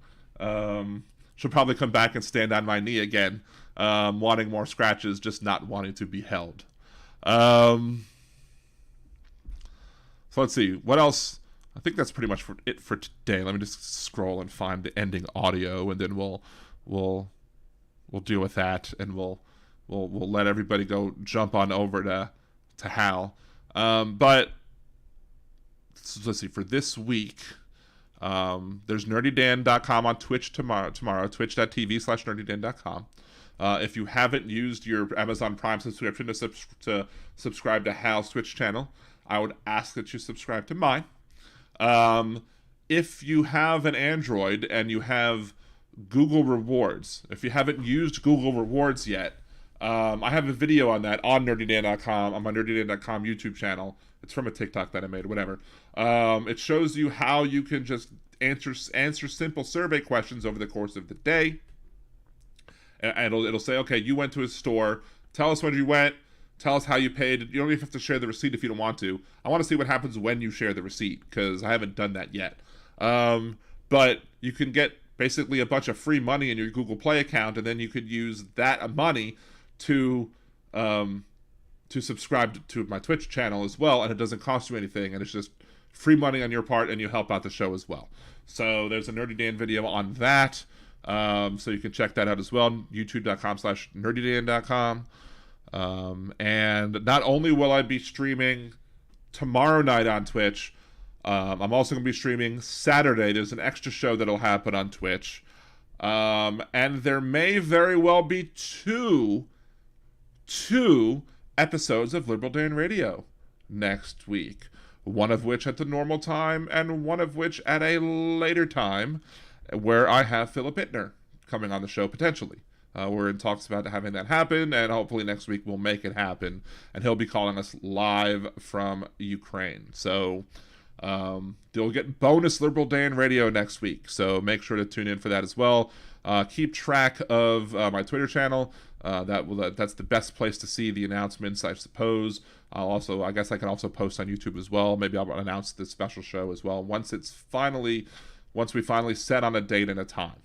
She'll probably come back and stand on my knee again, wanting more scratches, just not wanting to be held. So let's see, what else? I think that's pretty much it for today. Let me just scroll and find the ending audio, and then we'll deal with that, and we'll let everybody go jump on over to Hal. But so let's see, for this week, there's nerdydan.com on Twitch tomorrow, twitch.tv/nerdydan.com. If you haven't used your Amazon Prime subscription to subscribe to Hal's Twitch channel, I would ask that you subscribe to mine. If you have an Android and you have Google Rewards, if you haven't used Google Rewards yet, I have a video on that on nerdydan.com, on my nerdydan.com YouTube channel. It's from a TikTok that I made, whatever. It shows you how you can just answer simple survey questions over the course of the day. And it'll say, okay, you went to a store. Tell us when you went. Tell us how you paid. You don't even have to share the receipt if you don't want to. I want to see what happens when you share the receipt, because I haven't done that yet. But you can get basically a bunch of free money in your Google Play account, and then you could use that money to subscribe to my Twitch channel as well, and it doesn't cost you anything, and it's just free money on your part, and you help out the show as well. So there's a Nerdy Dan video on that, so you can check that out as well, youtube.com/nerdydan.com. And not only will I be streaming tomorrow night on Twitch, I'm also going to be streaming Saturday. There's an extra show that'll happen on Twitch, and there may very well be two episodes of Liberal Dan Radio next week, one of which at the normal time and one of which at a later time, where I have Philip Hittner coming on the show potentially. We're in talks about having that happen, and hopefully next week we'll make it happen, and he'll be calling us live from Ukraine. So you'll get bonus Liberal Dan Radio next week, so make sure to tune in for that as well. Keep track of my Twitter channel. That's the best place to see the announcements, I suppose. I guess I can also post on YouTube as well. Maybe I'll announce this special show as well once we finally set on a date and a time.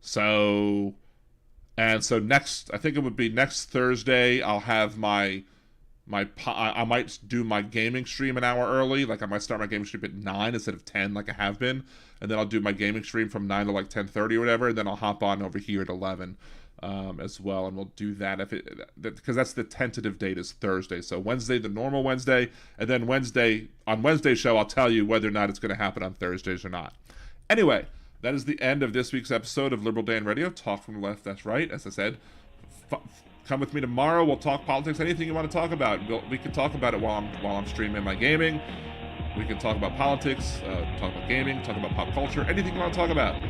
So next, I think it would be next Thursday, I'll have I might do my gaming stream an hour early. Like I might start my gaming stream at 9 instead of 10 like I have been. And then I'll do my gaming stream from 9 to like 10:30 or whatever. And then I'll hop on over here at 11. as well, and we'll do that because that's the tentative date is Thursday. So Wednesday, the normal Wednesday, and then on Wednesday's show, I'll tell you whether or not it's going to happen on Thursdays or not. Anyway, that is the end of this week's episode of Liberal Dan Radio. Talk from the left, that's right. As I said, come with me tomorrow. We'll talk politics, anything you want to talk about. We can talk about it while I'm streaming my gaming. We can talk about politics, talk about gaming, talk about pop culture, anything you want to talk about.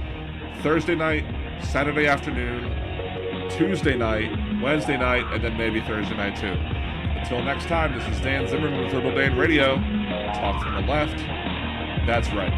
Thursday night, Saturday afternoon, Tuesday night, Wednesday night, and then maybe Thursday night too. Until next time, this is Dan Zimmerman with Liberal Dan Radio. Talk from the left. That's right.